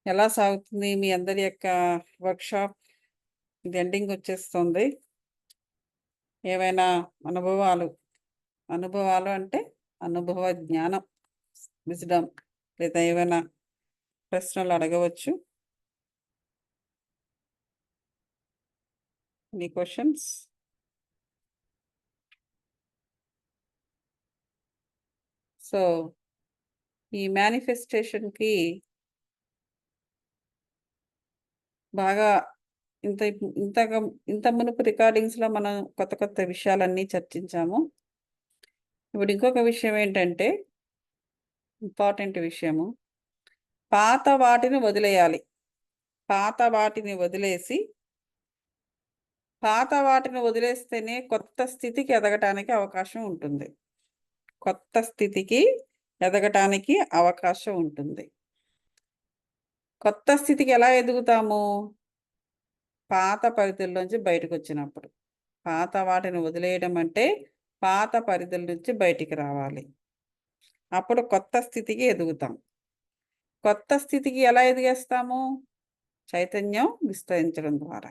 ఎలా సాగుతుంది మీ అందరి యొక్క వర్క్షాప్? ఇది ఎండింగ్ వచ్చేస్తుంది. ఏవైనా అనుభవాలు అనుభవాలు అంటే అనుభవ జ్ఞానం, విజ్డమ్, లేదా ఏవైనా ప్రశ్నలు అడగవచ్చు. మీ క్వశ్చన్స్? సో ఈ మేనిఫెస్టేషన్కి బాగా ఇంతగా ఇంత మునుపు రికార్డింగ్స్లో మనం కొత్త కొత్త విషయాలన్నీ చర్చించాము. ఇప్పుడు ఇంకొక విషయం ఏంటంటే, ఇంపార్టెంట్ విషయము, పాత వాటిని వదిలేయాలి. పాత వాటిని వదిలేస్తేనే కొత్త స్థితికి ఎదగటానికి అవకాశం ఉంటుంది. కొత్త స్థితికి ఎదగటానికి అవకాశం ఉంటుంది. కొత్త స్థితికి ఎలా ఎదుగుతాము? పాత పరిధుల్లోంచి బయటకు వచ్చినప్పుడు. పాత వాటిని వదిలేయడం అంటే పాత పరిధుల నుంచి బయటికి రావాలి. అప్పుడు కొత్త స్థితికి ఎదుగుతాం. కొత్త స్థితికి ఎలా ఎదిగేస్తాము? చైతన్యం విస్తరించడం ద్వారా.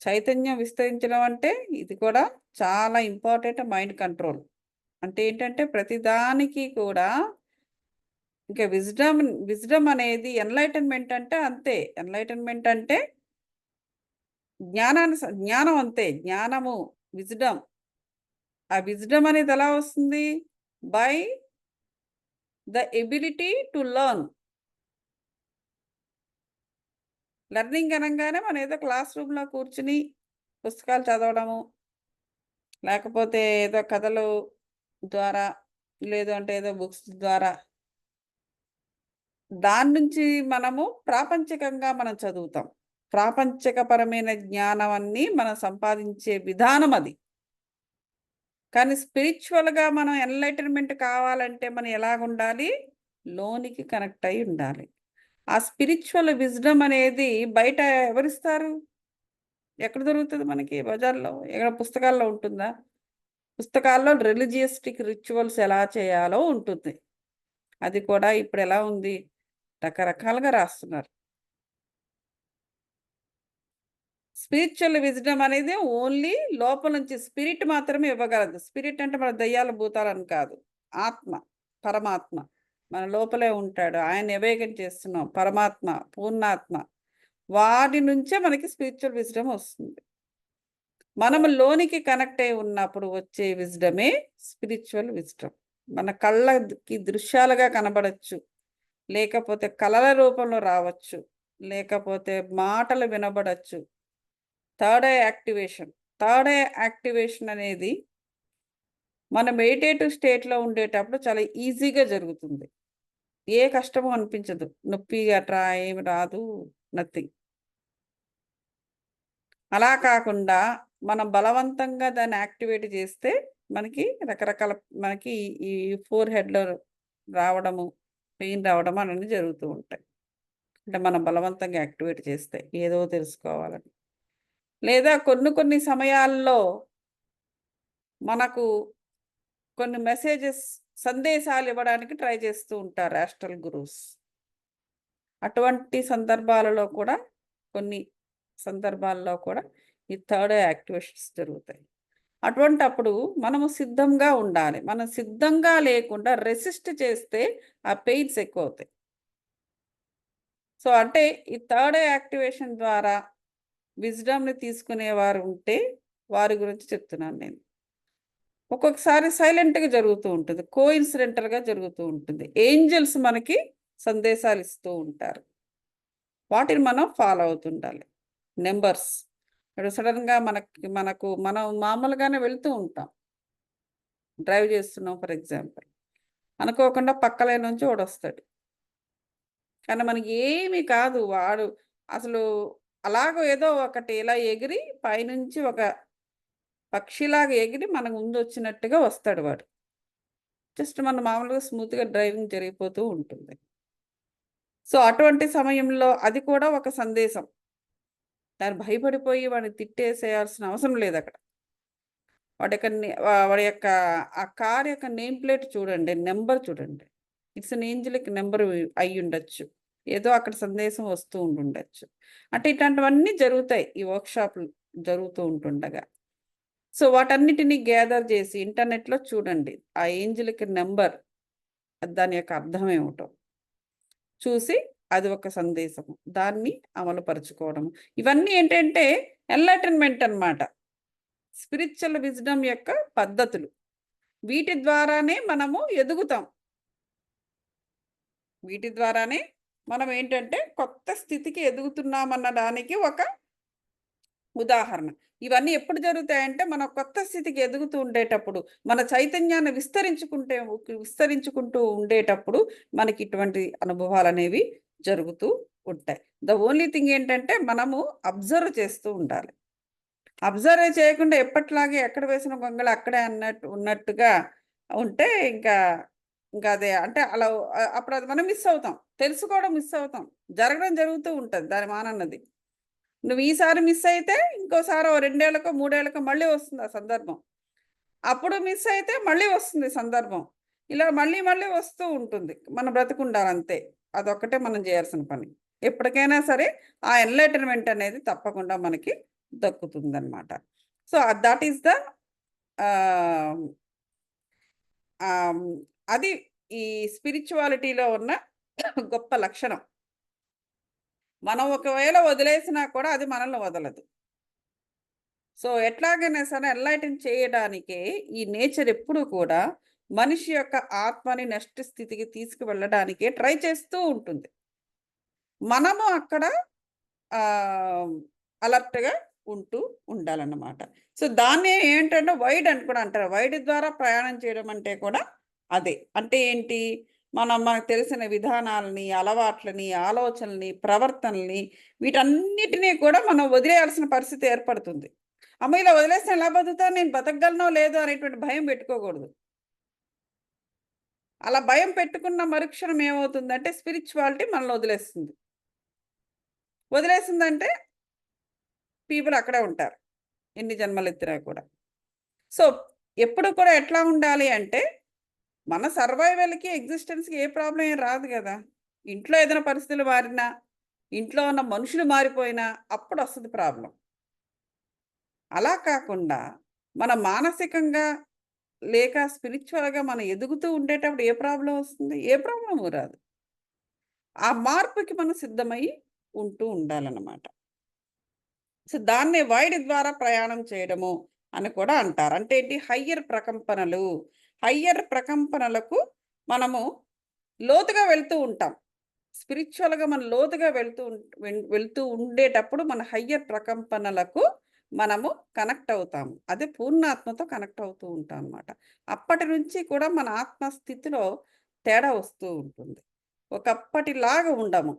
చైతన్యం విస్తరించడం అంటే ఇది కూడా చాలా ఇంపార్టెంట్. మైండ్ కంట్రోల్ అంటే ఏంటంటే ప్రతిదానికి కూడా ఇంకా విజ్డమ్ అనేది ఎన్లైటన్మెంట్ అంటే అంతే. ఎన్లైటన్మెంట్ అంటే జ్ఞానం అంతే. జ్ఞానము, విజ్డమ్. ఆ విజ్డమ్ అనేది ఎలా వస్తుంది? By the ability to learn. Learning అనగానే మనం ఏదో క్లాస్ రూమ్లో కూర్చుని పుస్తకాలు చదవడము, లేకపోతే ఏదో కథలు ద్వారా, లేదు అంటే ఏదో బుక్స్ ద్వారా, దాని నుంచి మనము ప్రాపంచికంగా మనం చదువుతాం. ప్రాపంచికపరమైన జ్ఞానం అన్ని మనం సంపాదించే విధానం అది. కానీ స్పిరిచువల్గా మనం ఎన్లైటన్మెంట్ కావాలంటే మనం ఎలాగుండాలి? లోనికి కనెక్ట్ అయి ఉండాలి. ఆ స్పిరిచువల్ విజ్డమ్ అనేది బయట ఎవరిస్తారు? ఎక్కడ దొరుకుతుంది మనకి? బజార్లో, ఎక్కడ పుస్తకాల్లో ఉంటుందా? పుస్తకాల్లో రిలీజియస్టిక్ రిచువల్స్ ఎలా చేయాలో ఉంటుంది. అది కూడా ఇప్పుడు ఎలా ఉంది? రకరకాలుగా రాస్తున్నారు. స్పిరిచువల్ విజ్డమ్ అనేది ఓన్లీ లోపల నుంచి స్పిరిట్ మాత్రమే ఇవ్వగలదు. స్పిరిట్ అంటే మన దయ్యాల భూతాలని కాదు, ఆత్మ, పరమాత్మ మన లోపలే ఉంటాడు. ఆయన అవేకన్ చేస్తున్నాం. పరమాత్మ, పూర్ణాత్మ, వాటి నుంచే మనకి స్పిరిచువల్ విజ్డమ్ వస్తుంది. మనం లోనికి కనెక్ట్ అయి ఉన్నప్పుడు వచ్చే విజ్డమే స్పిరిచువల్ విజ్డమ్. మన కళ్ళకి దృశ్యాలుగా కనబడచ్చు, లేకపోతే కళల రూపంలో రావచ్చు, లేకపోతే మాటలు వినబడచ్చు. థర్డ్ ఐ యాక్టివేషన్ అనేది మన మెడిటేటివ్ స్టేట్లో ఉండేటప్పుడు చాలా ఈజీగా జరుగుతుంది. ఏ కష్టము అనిపించదు. నొప్పి అట్రా ఏమి రాదు, నథింగ్. అలా కాకుండా మనం బలవంతంగా దాన్ని యాక్టివేట్ చేస్తే మనకి రకరకాల మనకి ఈ ఫోర్ హెడ్లో రావడము, పెయిన్ రావడం అనేది జరుగుతూ ఉంటాయి. అంటే మనం బలవంతంగా యాక్టివేట్ చేస్తే ఏదో తెలుసుకోవాలని, లేదా కొన్ని సమయాల్లో మనకు కొన్ని సందేశాలు ఇవ్వడానికి ట్రై చేస్తూ ఉంటారు ఆస్ట్రల్ గురూస్. అటువంటి సందర్భాలలో కూడా కొన్ని సందర్భాల్లో కూడా ఈ థర్డ్ ఐ యాక్టివేషన్స్ జరుగుతాయి. అటువంటప్పుడు మనము సిద్ధంగా ఉండాలి. మనం సిద్ధంగా లేకుండా రెసిస్ట్ చేస్తే ఆ పెయిన్స్ ఎక్కువ అవుతాయి. సో అంటే ఈ థర్డ్ ఐ యాక్టివేషన్ ద్వారా విజ్డమ్ని తీసుకునేవారు ఉంటే వారి గురించి చెప్తున్నాను నేను. ఒక్కొక్కసారి సైలెంట్గా జరుగుతూ ఉంటుంది, కోఇన్సిడెంటల్గా జరుగుతూ ఉంటుంది. ఏంజల్స్ మనకి సందేశాలు ఇస్తూ ఉంటారు, వాటిని మనం ఫాలో అవుతుండాలి. నెంబర్స్ ఇప్పుడు సడన్గా మనం మామూలుగానే వెళ్తూ ఉంటాం, డ్రైవ్ చేస్తున్నాం ఫర్ ఎగ్జాంపుల్, అనుకోకుండా పక్కలే నుంచి వాడు వస్తాడు. కానీ మనకి ఏమీ కాదు, వాడు అసలు అలాగో ఏదో ఒకటి ఇలా ఎగిరి పైనుంచి ఒక పక్షిలాగా ఎగిరి మన ముందు వచ్చినట్టుగా వస్తాడు వాడు. జస్ట్ మన మామూలుగా స్మూత్గా డ్రైవింగ్ జరిగిపోతూ ఉంటుంది. సో అటువంటి సమయంలో అది కూడా ఒక సందేశం. దాన్ని భయపడిపోయి వాడిని తిట్టేసేయాల్సిన అవసరం లేదు అక్కడ. వాడి యొక్క ఆ కార్ యొక్క నేమ్ ప్లేట్ చూడండి, నెంబర్ చూడండి. ఇట్స్ అన్ ఏంజలిక్ నెంబర్ అయి ఉండొచ్చు. ఏదో అక్కడ సందేశం వస్తూ ఉండుండొచ్చు. అంటే ఇట్లాంటివన్నీ జరుగుతాయి ఈ వర్క్‌షాప్‌లు జరుగుతూ ఉంటుండగా. సో, వాటన్నిటిని గ్యాదర్ చేసి ఇంటర్నెట్‌లో చూడండి. ఆ ఏంజెలిక్ నంబర్ దాని యొక్క అర్థం ఏమిటో చూసి అది ఒక సందేశము. దాన్ని అమలుపరుచుకోవడము. ఇవన్నీ ఏంటంటే ఎన్‌లైటన్‌మెంట్ అన్నమాట. స్పిరిచ్యువల్ విజ్డమ్ యొక్క పద్ధతులు. వీటి ద్వారానే మనము ఎదుగుతాం. వీటి ద్వారానే మనం ఏంటంటే కొత్త స్థితికి ఎదుగుతున్నామన్న దానికి ఒక ఉదాహరణ. ఇవన్నీ ఎప్పుడు జరుగుతాయంటే మనం కొత్త స్థితికి ఎదుగుతూ ఉండేటప్పుడు, మన చైతన్యాన్ని విస్తరించుకుంటూ ఉండేటప్పుడు మనకి ఇటువంటి అనుభవాలనేవి జరుగుతూ ఉంటాయి. ద ఓన్లీ థింగ్ ఏంటంటే మనము అబ్జర్వ్ చేస్తూ ఉండాలి. అబ్జర్వ్ చేయకుండా ఎప్పటిలాగే ఎక్కడ వేసిన గొంగళి అక్కడే ఉన్నట్టుగా ఉంటే ఇంకా అదే అంటే అలా అప్పుడు అది మనం మిస్ అవుతాం. తెలుసుకోవడం మిస్ అవుతాం. జరగడం జరుగుతూ ఉంటది దాని మానన్నది. నువ్వు ఈసారి మిస్ అయితే ఇంకోసారి ఓ 2 ఏళ్లకో, 3 ఏళ్లకో మళ్ళీ వస్తుంది ఆ సందర్భం. అప్పుడు మిస్ అయితే మళ్ళీ వస్తుంది సందర్భం. ఇలా మళ్ళీ మళ్ళీ వస్తూ ఉంటుంది. మన బ్రతికుండాలంతే. అదొక్కటే మనం చేయాల్సిన పని. ఎప్పటికైనా సరే ఆ ఎన్‌లైటన్‌మెంట్ అనేది తప్పకుండా మనకి దక్కుతుందనమాట. సో, థట్ ఈస్ ద ఆహ్, ఆహ్, అది ఈ స్పిరిచువాలిటీలో ఉన్న గొప్ప లక్షణం. మనం ఒకవేళ వదిలేసినా కూడా అది మనల్ని వదలదు. సో, ఎట్లాగైనా సరే ఎన్‌లైటన్ చేయడానికే ఈ నేచర్ ఎప్పుడూ కూడా మనిషి యొక్క ఆత్మని నెక్స్ట్ స్థితికి తీసుకువెళ్ళడానికే ట్రై చేస్తూ ఉంటుంది. మనము అక్కడ ఆహ్, అలర్ట్‌గా ఉంటూ ఉండాలన్నమాట. సో, దాన్నే ఏంటంటే వైడ్ అని కూడా అంటారు. వైడ్ ద్వారా ప్రయాణం చేయడం అంటే కూడా అదే. అంటే ఏంటి? మనకు తెలిసిన విధానాలని, అలవాట్లని, ఆలోచనలని, ప్రవర్తనలని వీటన్నిటిని కూడా మనం వదిలేయాల్సిన పరిస్థితి ఏర్పడుతుంది. అమ్మో! ఇలా వదిలేస్తే ఎలా బతుకుతాను? నేను బతకగలనో లేదో అనేటువంటి భయం పెట్టుకోకూడదు. అలా భయం పెట్టుకున్న మరుక్షణం ఏమవుతుందంటే స్పిరిచువాలిటీ మనల్ని వదిలేస్తుంది. వదిలేసిందంటే పీపుల్ అక్కడే ఉంటారు. ఎన్ని జన్మలెత్తినా కూడా. సో, ఎప్పుడు కూడా ఎట్లా ఉండాలి అంటే, మన సర్వైవల్‌కి, ఎగ్జిస్టెన్స్‌కి ఏ ప్రాబ్లమ్ ఏం రాదు గదా! ఇంట్లో ఏదైనా పరిస్థితులు మారినా, ఇంట్లో ఉన్న మనుషులు మారిపోయినా అప్పుడొస్తది ప్రాబ్లమ్. అలా కాకుండా, మన మానసికంగా లేక స్పిరిచ్యువల్‌గా మనం ఎదుగుతూ ఉండేటప్పుడు ఏ ప్రాబ్లమ్ వస్తుంది? ఏ ప్రాబ్లము రాదు. ఆ మార్పుకి మనం సిద్ధమయ్యి ఉంటూ ఉండాలన్నమాట. సో, దాన్నే వైడ్ ద్వారా ప్రయాణం చేయడము అని కూడా అంటారు. అంటే ఏంటి? హయ్యర్ ప్రకంపనలు. హయ్యర్ ప్రకంపనలకు మనము లోతుగా వెళ్తూ ఉంటాం. స్పిరిచ్యువల్‌గా మనం లోతుగా వెళ్తూ ఉండేటప్పుడు మన హయ్యర్ ప్రకంపనలకు మనము కనెక్ట్ అవుతాము. అదే పూర్ణాత్మతో కనెక్ట్ అవుతూ ఉంటాం అన్నమాట. అప్పటి నుంచి కూడా మన ఆత్మ స్థితిలో తేడా వస్తూ ఉంటుంది. ఒకప్పటిలాగా ఉండము.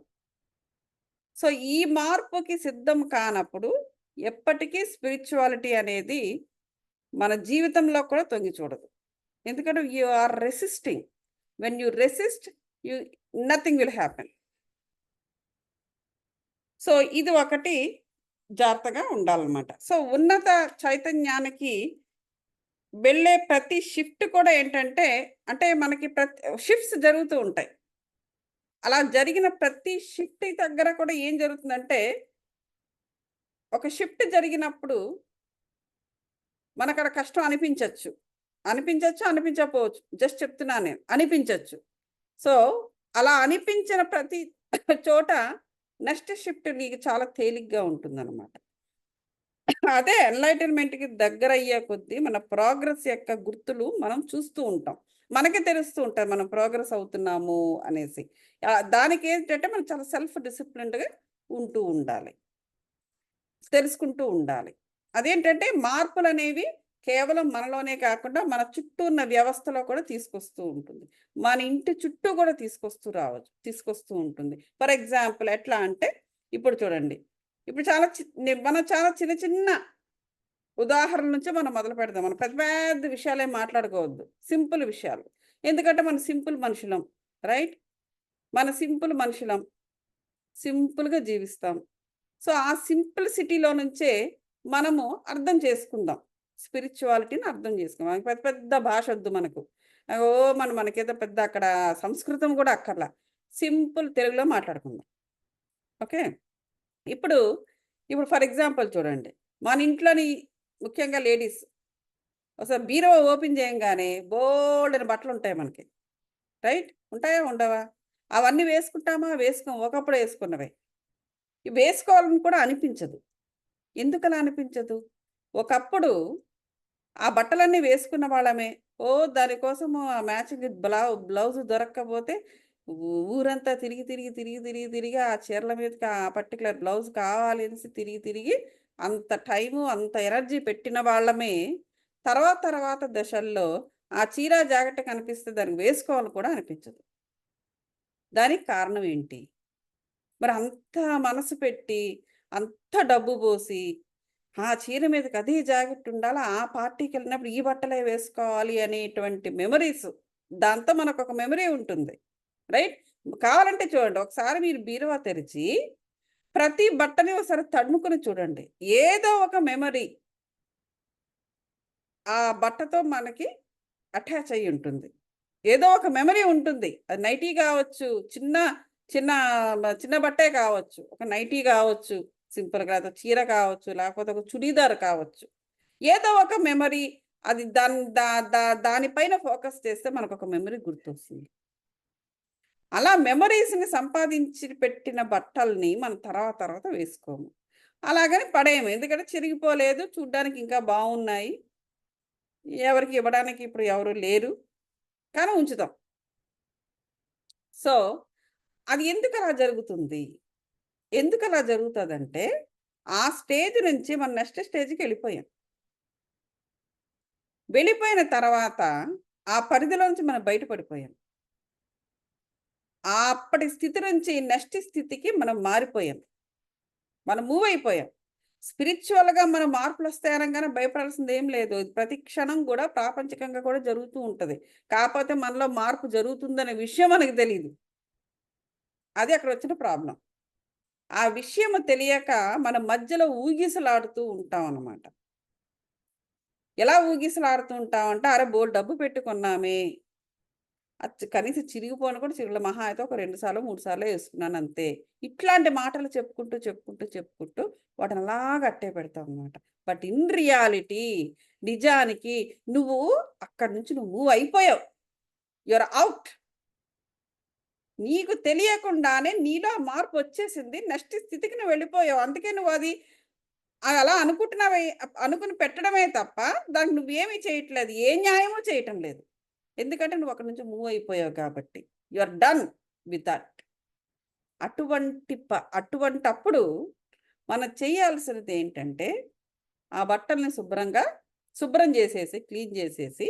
సో, ఈ మార్పుకి సిద్ధం కానప్పుడు ఎప్పటికీ స్పిరిచ్యువాలిటీ అనేది మన జీవితంలో కూడా తొంగి చూడదు. ఎందుకంటే you are resisting. When you resist you nothing will happen. So, ఇది ఒకటి జాగ్రత్తగా ఉండాలన్నమాట. సో, ఉన్నత చైతన్యానికి వెళ్ళే ప్రతి షిఫ్ట్ కూడా ఏంటంటే, అంటే మనకి షిఫ్ట్స్ జరుగుతూ ఉంటాయి. అలా జరిగిన ప్రతి షిఫ్ట్ దగ్గర కూడా ఏం జరుగుతుందంటే, ఒక షిఫ్ట్ జరిగినప్పుడు మనకక్కడ కష్టం అనిపించొచ్చు. అనిపించకపోవచ్చు. జస్ట్ చెప్తున్నాను నేను. అనిపించొచ్చు. సో, అలా అనిపించిన ప్రతి చోట నెక్స్ట్ షిఫ్ట్ నీకు చాలా తేలిగ్గా ఉంటుందనమాట. అదే ఎన్‌లైటన్‌మెంట్‌కి దగ్గరయ్యే కొద్దీ మన ప్రోగ్రెస్ యొక్క గుర్తులు మనం చూస్తూ ఉంటాం. మనకే తెలుస్తూ ఉంటది మనం ప్రోగ్రెస్ అవుతున్నాము అనేసి. దానికేంటంటే మనం చాలా సెల్ఫ్ డిసిప్లిన్డ్‌గా ఉంటూ ఉండాలి. తెలుసుకుంటూ ఉండాలి. అదేంటంటే మార్పులనేవి కేవలం మనలోనే కాకుండా మన చుట్టూ ఉన్న వ్యవస్థలో కూడా తీసుకొస్తూ ఉంటుంది. మన ఇంటి చుట్టూ కూడా తీసుకొస్తూ ఉంటుంది. ఫర్ ఎగ్జాంపుల్ ఎట్లా అంటే ఇప్పుడు చూడండి. ఇప్పుడు మనం చాలా చిన్న చిన్న ఉదాహరణ నుంచే మనం మొదలుపెడదాం. మనం పెద్ద పెద్ద విషయాలేం మాట్లాడుకోవద్దు. సింపుల్ విషయాలు. ఎందుకంటే మనం సింపుల్ మనుషులం. రైట్? మన సింపుల్ మనుషులం. సింపుల్‌గా జీవిస్తాం. సో, ఆ సింప్లిసిటీలో నుంచే మనము అర్థం చేసుకుందాం. స్పిరిచ్యువాలిటీని అర్థం చేసుకుందాం. పెద్ద పెద్ద భాషొద్దు మనకు. మనకేదో పెద్ద అక్కడ సంస్కృతం గూడా అక్కర్లా. సింపుల్ తెలుగులో మాట్లాడుకుందాం. ఓకే. ఇప్పుడు ఫర్ ఎగ్జాంపుల్ చూడండి. మన ఇంట్లోని ముఖ్యంగా లేడీస్ అసలు బీరువా ఓపెన్ చేయంగానే బోలెడన్ని బట్టలుంటాయి మనకి. రైట్? ఉంటాయా? ఉండవా? అవన్నీ వేసుకుంటామా? వేసుకోం. ఒకప్పుడు వేసుకున్నవే. ఇవి వేసుకోవాలని కూడా అనిపించదు. ఎందుకలా అనిపించదు? ఒకప్పుడు ఆ బట్టలన్నీ వేసుకున్న వాళ్ళమే. దానికోసము ఆ మ్యాచింగ్ బ్లౌజ్ దొరక్కపోతే ఊరంతా తిరిగి ఆ చీరల మీదకి ఆ పర్టిక్యులర్ బ్లౌజ్ కావాలి అనేసి తిరిగి అంత టైము, అంత ఎనర్జీ పెట్టిన వాళ్ళమే తర్వాత దశల్లో ఆ చీర, జాకెట్ కనిపిస్తే దాన్ని వేసుకోవాలని కూడా అనిపించదు. దానికి కారణం ఏంటి? మరి అంత మనసు పెట్టి, అంత డబ్బు పోసి ఆ చీర మీదకి అదే జాకెట్ ఉండాలా, ఆ పార్టీకెళ్ళినప్పుడు ఈ బట్టలే వేసుకోవాలి అనేటువంటి మెమోరీస్. దాంతో మనకొక మెమరీ ఉంటుంది. రైట్? కావాలంటే చూడండి. ఒకసారి మీరు బీరువా తెరిచి, ప్రతి బట్టని ఒకసారి తడుముకొని చూడండి. ఏదో ఒక మెమరీ ఆ బట్టతో మనకి అటాచ్ అయ్యి ఉంటుంది. ఏదో ఒక మెమరీ ఉంటుంది. అది నైటీ కావచ్చు, చిన్న చిన్న చిన్న బట్టే కావచ్చు. ఒక నైటీ కావచ్చు, సింపుల్‌గా అదో చీర కావచ్చు, లేకపోతే ఒక చుడీదార్ కావచ్చు. ఏదో ఒక మెమరీ అది దాన్ దా దా దానిపైన ఫోకస్ చేస్తే మనకొక మెమరీ గుర్తొస్తుంది. అలా మెమరీస్‌ని సంపాదించి పెట్టిన బట్టల్ని మనం తర్వాత వేసుకోము. అలాగని పడేయము. ఎందుకంటే చిరిగిపోలేదు, చూడ్డానికి ఇంకా బావున్నాయి. ఎవరికి ఇవ్వడానికి ఇప్పుడు ఎవరు లేరు. కానీ ఉంచుతాం. సో, అది ఎందుకలా జరుగుతుంది? ఎందుకలా జరుగుతదంటే, ఆ స్టేజ్ నుంచి మనం నెక్స్ట్ స్టేజ్‌కెళ్ళిపోయాం. వెళ్ళిపోయిన తర్వాత, ఆ పరిధిలోంచి మనం బయట పడిపోయాం. అప్పటి స్థితి నుంచి నెక్స్ట్ స్థితికి మనం మారిపోయాం. మనం మూవ్ అయిపోయాం. స్పిరిచ్యువల్‌గా మనం మార్పులొస్తాయి అనంగానే భయపడాల్సిందేం లేదు. ప్రతి క్షణం గూడా ప్రాపంచికంగా కూడా జరుగుతూ ఉంటది. కాపోతే మనలో మార్పు జరుగుతుందనే విషయం మనకు తెలీదు. అది అక్కడొచ్చిన ప్రాబ్లమ్. ఆ విషయం తెలియక మనం మధ్యలో ఊగిసలాడుతూ ఉంటామనమాట. ఎలా ఊగిసలాడుతూ ఉంటామంటే, అరె! బోలెడు డబ్బు పెట్టి కొన్నామే. కనీసం చిరిగిపోను కూడా చిరగలే. మహా అయితే ఒక 2 సార్లో, 3 సార్లో యేసుకున్నానంతే. ఇట్లాంటి మాటలు చెప్పుకుంటూ వాటిని అలాగ అట్టే పెడతామనమాట. బట్ ఇన్ రియాలిటీ నిజానికి నువ్వు అక్కడి నుంచి నువ్వు మూవ్ అయిపోయావు. You are out. నీకు తెలియకుండానే నీలో ఆ మార్పొచ్చేసింది. నెక్స్ట్ స్థితికి నువ్వు వెళ్ళిపోయావు. అందుకే నువ్వది అలా అనుకుంటున్నావే అనుకుని పెట్టడమే తప్ప, దానికి నువ్వేమి చేయట్లేదు. ఏ న్యాయము చేయటం లేదు. ఎందుకంటే నువ్వు అక్కడి నుంచి మూవ్ అయిపోయావు కాబట్టి. You are done with that. అటువంటప్పుడు మనం చేయాల్సినదేంటంటే, ఆ బట్టల్ని శుభ్రం చేసేసి, క్లీన్ చేసేసి,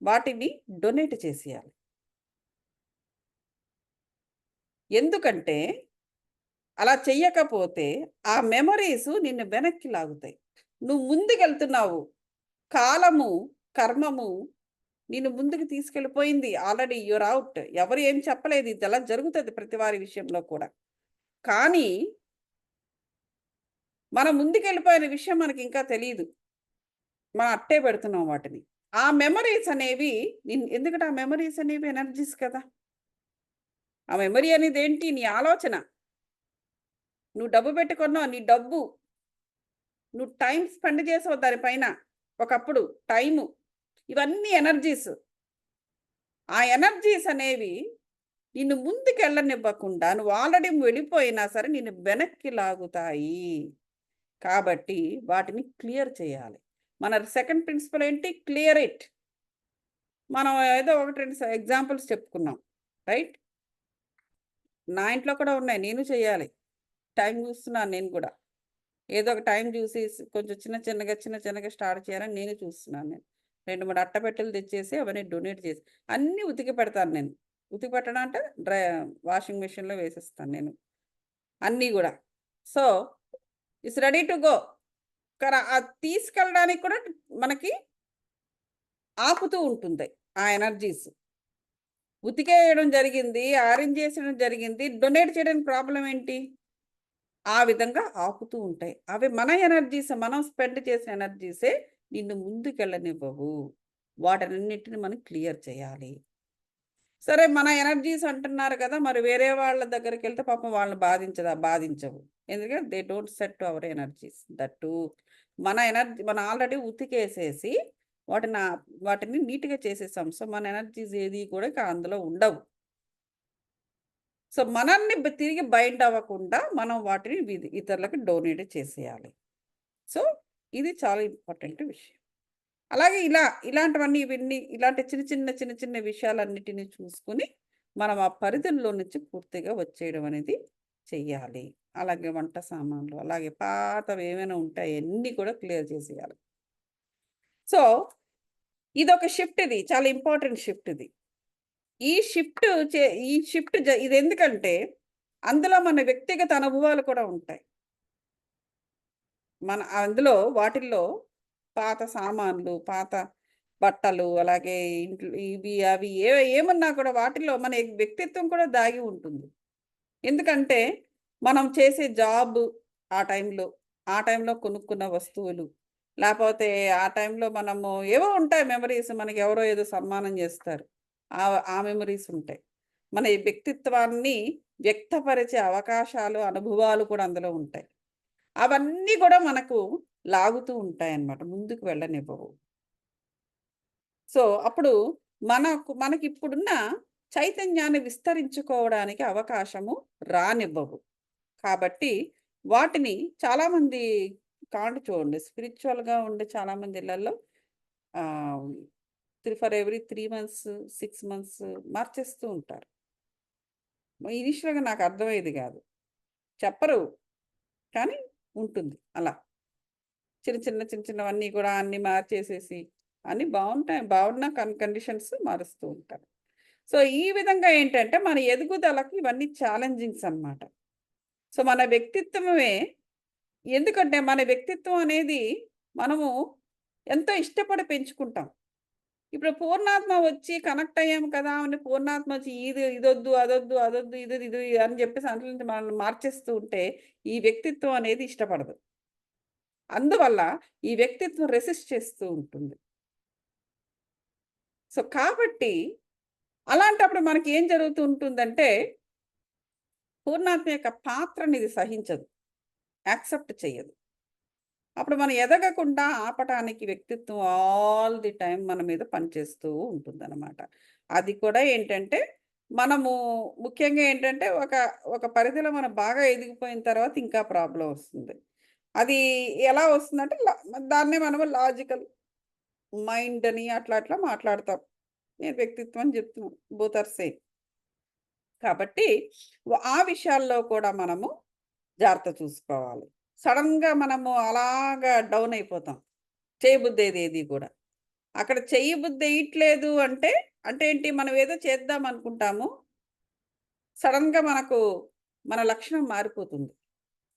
వాటిని డొనేట్ చేసేయాలి. ఎందుకంటే, అలా చెయ్యకపోతే, ఆ మెమోరీసు నిన్ను వెనక్కి లాగుతాయి. నువ్వు ముందుకెళ్తున్నావు. కాలము, కర్మము నిన్ను ముందుకు తీసుకెళ్ళిపోయింది. Already your out. ఎవరు ఏం చెప్పలేదు. ఇదలా జరుగుతది ప్రతి వారి విషయంలో కూడా. కానీ, మనం ముందుకెళ్ళిపోయిన విషయం మనకింకా తెలీదు. మనం అట్టే పెడుతున్నాం వాటిని. ఆ మెమోరీస్ అనేవి ఎందుకంటే ఆ మెమోరీస్ అనేవి ఎనర్జీస్ కదా! ఆ మెమరీ అనేదేంటి? నీ ఆలోచన. నువ్వు డబ్బు పెట్టి కొన్నావు. నీ డబ్బు. నువ్వు టైమ్ స్పెండ్ చేసావు దాని పైన. ఒకప్పుడు టైము. ఇవన్నీ ఎనర్జీస్. ఆ ఎనర్జీస్ అనేవి నిన్ను ముందుకెళ్ళనివ్వకుండా నువ్వు ఆల్రెడీ వెళ్ళిపోయినా సరే నిన్ను వెనక్కి లాగుతాయి. కాబట్టి వాటిని క్లియర్ చేయాలి. మన సెకండ్ ప్రిన్సిపల్ ఏంటి? Clear it. మనం ఏదో 1, 2 ఎగ్జాంపుల్స్ చెప్పుకున్నాం. రైట్? నా ఇంట్లో కూడా ఉన్నాయి. నేను చేయాలి. టైం చూస్తున్నాను నేను కూడా. ఏదో ఒక టైం చూసి కొంచెం చిన్న చిన్నగా స్టార్ట్ చేయాలని నేను చూస్తున్నాను నేను. 2, 3 అట్టపెట్టెలు తెచ్చేసి అవన్నీ డొనేట్ చేసి అన్నీ ఉతికి పెడతాను నేను. ఉతికి పెట్టడం అంటే వాషింగ్ మెషిన్‌లో వేసేస్తాను నేను. అన్నీ గూడా. So, it's ready to go. అది తీసుకెళ్ళడానికి కూడా మనకి ఆపుతూ ఉంటుంది ఆ ఎనర్జీస్. ఉతికేయడం జరిగింది, ఐరన్ చేసేయడం జరిగింది. డొనేట్ చేయడానికి ప్రాబ్లమ్ ఏంటి? ఆ విధంగా ఆపుతూ ఉంటాయి. అవి మన ఎనర్జీస్ మనం స్పెండ్ చేసిన ఎనర్జీసే నిన్ను ముందుకెళ్ళనివ్వవు. వాటన్నిటిని మనం క్లియర్ చేయాలి. సరే మన ఎనర్జీస్ అంటున్నారు కదా, మరి వేరే వాళ్ళ దగ్గరికి వెళ్తే పాపం వాళ్ళని బాధించవు. ఎందుకంటే they don't set to our energies. That మన ఎనర్జీ మనం ఆల్రెడీ ఉతికేసేసి వాటిని వాటిని నీట్‌గా చేసేసాం. సో, మన ఎనర్జీస్ ఏది కూడా ఇక అందులో ఉండవు. సో, మనల్ని తిరిగి బైండ్ అవ్వకుండా మనం వాటిని ఇతరులకు డొనేట్ చేసేయాలి. సో, ఇది చాలా ఇంపార్టెంట్ విషయం. అలాగే ఇలాంటివన్నీ ఇలాంటి చిన్న చిన్న విషయాలన్నిటిని చూసుకొని మనం ఆ పరిధుల్లో నుంచి పూర్తిగా వచ్చేయడం అనేది చెయ్యాలి. అలాగే వంట సామాన్లు, అలాగే పాతవి ఏమైనా ఉంటే అయన్నీ కూడా క్లియర్ చేసేయాలి. సో, ఇదొక షిఫ్ట్ ఇది. చాలా ఇంపార్టెంట్ షిఫ్ట్ ఇది. ఈ షిఫ్ట్ ఈ షిఫ్ట్ ఇదెందుకంటే అందులో మన వ్యక్తిగత అనుభవాలు కూడా ఉంటాయి. అందులో వాటిల్లో పాత సామాన్లు, పాత బట్టలు, అలాగే ఇంట్లో ఇవి అవి ఏమన్నా కూడా వాటిల్లో మన వ్యక్తిత్వం కూడా దాగి ఉంటుంది. ఎందుకంటే మనం చేసే జాబ్ ఆ టైంలో, ఆ టైంలో కొనుక్కున్న వస్తువులు, లేపోతే ఆ టైంలో మనము ఏవో ఉంటాయి మెమరీస్. మనకి ఎవరో ఏదో సన్మానం చేస్తారు. ఆ మెమరీస్ ఉంటాయి. మన ఈ వ్యక్తిత్వాన్ని వ్యక్తపరిచే అవకాశాలు, అనుభవాలు కూడా అందులో ఉంటాయి. అవన్నీ కూడా మనకు లాగుతూ ఉంటాయన్నమాట. ముందుకు వెళ్ళనివ్వవు. సో, అప్పుడు మనకిప్పుడున్న చైతన్యాన్ని విస్తరించుకోవడానికి అవకాశము రానివ్వవు. కాబట్టి వాటిని చాలామంది చూడండి, స్పిరిచ్యువల్‌గా ఉండే చాలామంది ఇళ్లల్లో ఆహ్, ఫర్ ఎవ్రీ 3 మంత్స్, 6 మంత్స్ మార్చేస్తూ ఉంటారు. ఇనీషియల్‌గా నాకు అర్థమయ్యేది గాదు. చెప్పరు. కానీ ఉంటుంది అలా. చిన్నవన్నీ కూడా అన్నీ మార్చేసేసి అన్నీ బాగున్న కండిషన్స్ మారుస్తూ ఉంటారు. సో, ఈ విధంగా ఏంటంటే మన ఎదుగుదలకు ఇవన్నీ ఛాలెంజింగ్స్ అన్నమాట. సో, మన వ్యక్తిత్వమే ఎందుకంటే మన వ్యక్తిత్వం అనేది మనము ఎంతో ఇష్టపడి పెంచుకుంటాం. ఇప్పుడు పూర్ణాత్మ వచ్చి కనెక్ట్ అయ్యాము కదా అని పూర్ణాత్మ వచ్చి ఇదొద్దు, అదొద్దు, అదొద్దు, ఇది అని చెప్పేసి అందులో నుంచి మనల్ని మార్చేస్తూ ఉంటే ఈ వ్యక్తిత్వం అనేది ఇష్టపడదు. అందువల్ల ఈ వ్యక్తిత్వం రెసిస్ట్ చేస్తూ ఉంటుంది. సో, కాబట్టి అలాంటప్పుడు మనకేం జరుగుతూ ఉంటుందంటే, పూర్ణాత్మ యొక్క పాత్రని ఇది సహించదు. యాక్సెప్ట్ చెయ్యదు. అప్పుడు మనం ఎదగకుండా ఆపటానికి వ్యక్తిత్వం ఆల్ ది టైమ్ మన మీద పనిచేస్తూ ఉంటుందన్నమాట. అది కూడా ఏంటంటే, మనము ముఖ్యంగా ఏంటంటే, ఒక పరిధిలో మనం బాగా ఎదిగిపోయిన తర్వాత ఇంకా ప్రాబ్లమ్ వస్తుంది. అది ఎలా వస్తుందంటే, దాన్నే మనము లాజికల్ మైండ్ అని అట్లా మాట్లాడతాం. నేను వ్యక్తిత్వం అని చెప్తున్నాను. Both are same. కాబట్టి ఆ విషయాల్లో కూడా మనము జాగ్రత్త చూసుకోవాలి. సడెన్‌గా మనము అలాగా డౌన్ అయిపోతాం. చేయబుద్దేది ఏది కూడా. అక్కడ చెయ్యబుద్దెయట్లేదు అంటే, అంటే ఏంటి, మనం ఏదో చేద్దాం అనుకుంటాము. సడెన్‌గా మన లక్షణం మారిపోతుంది.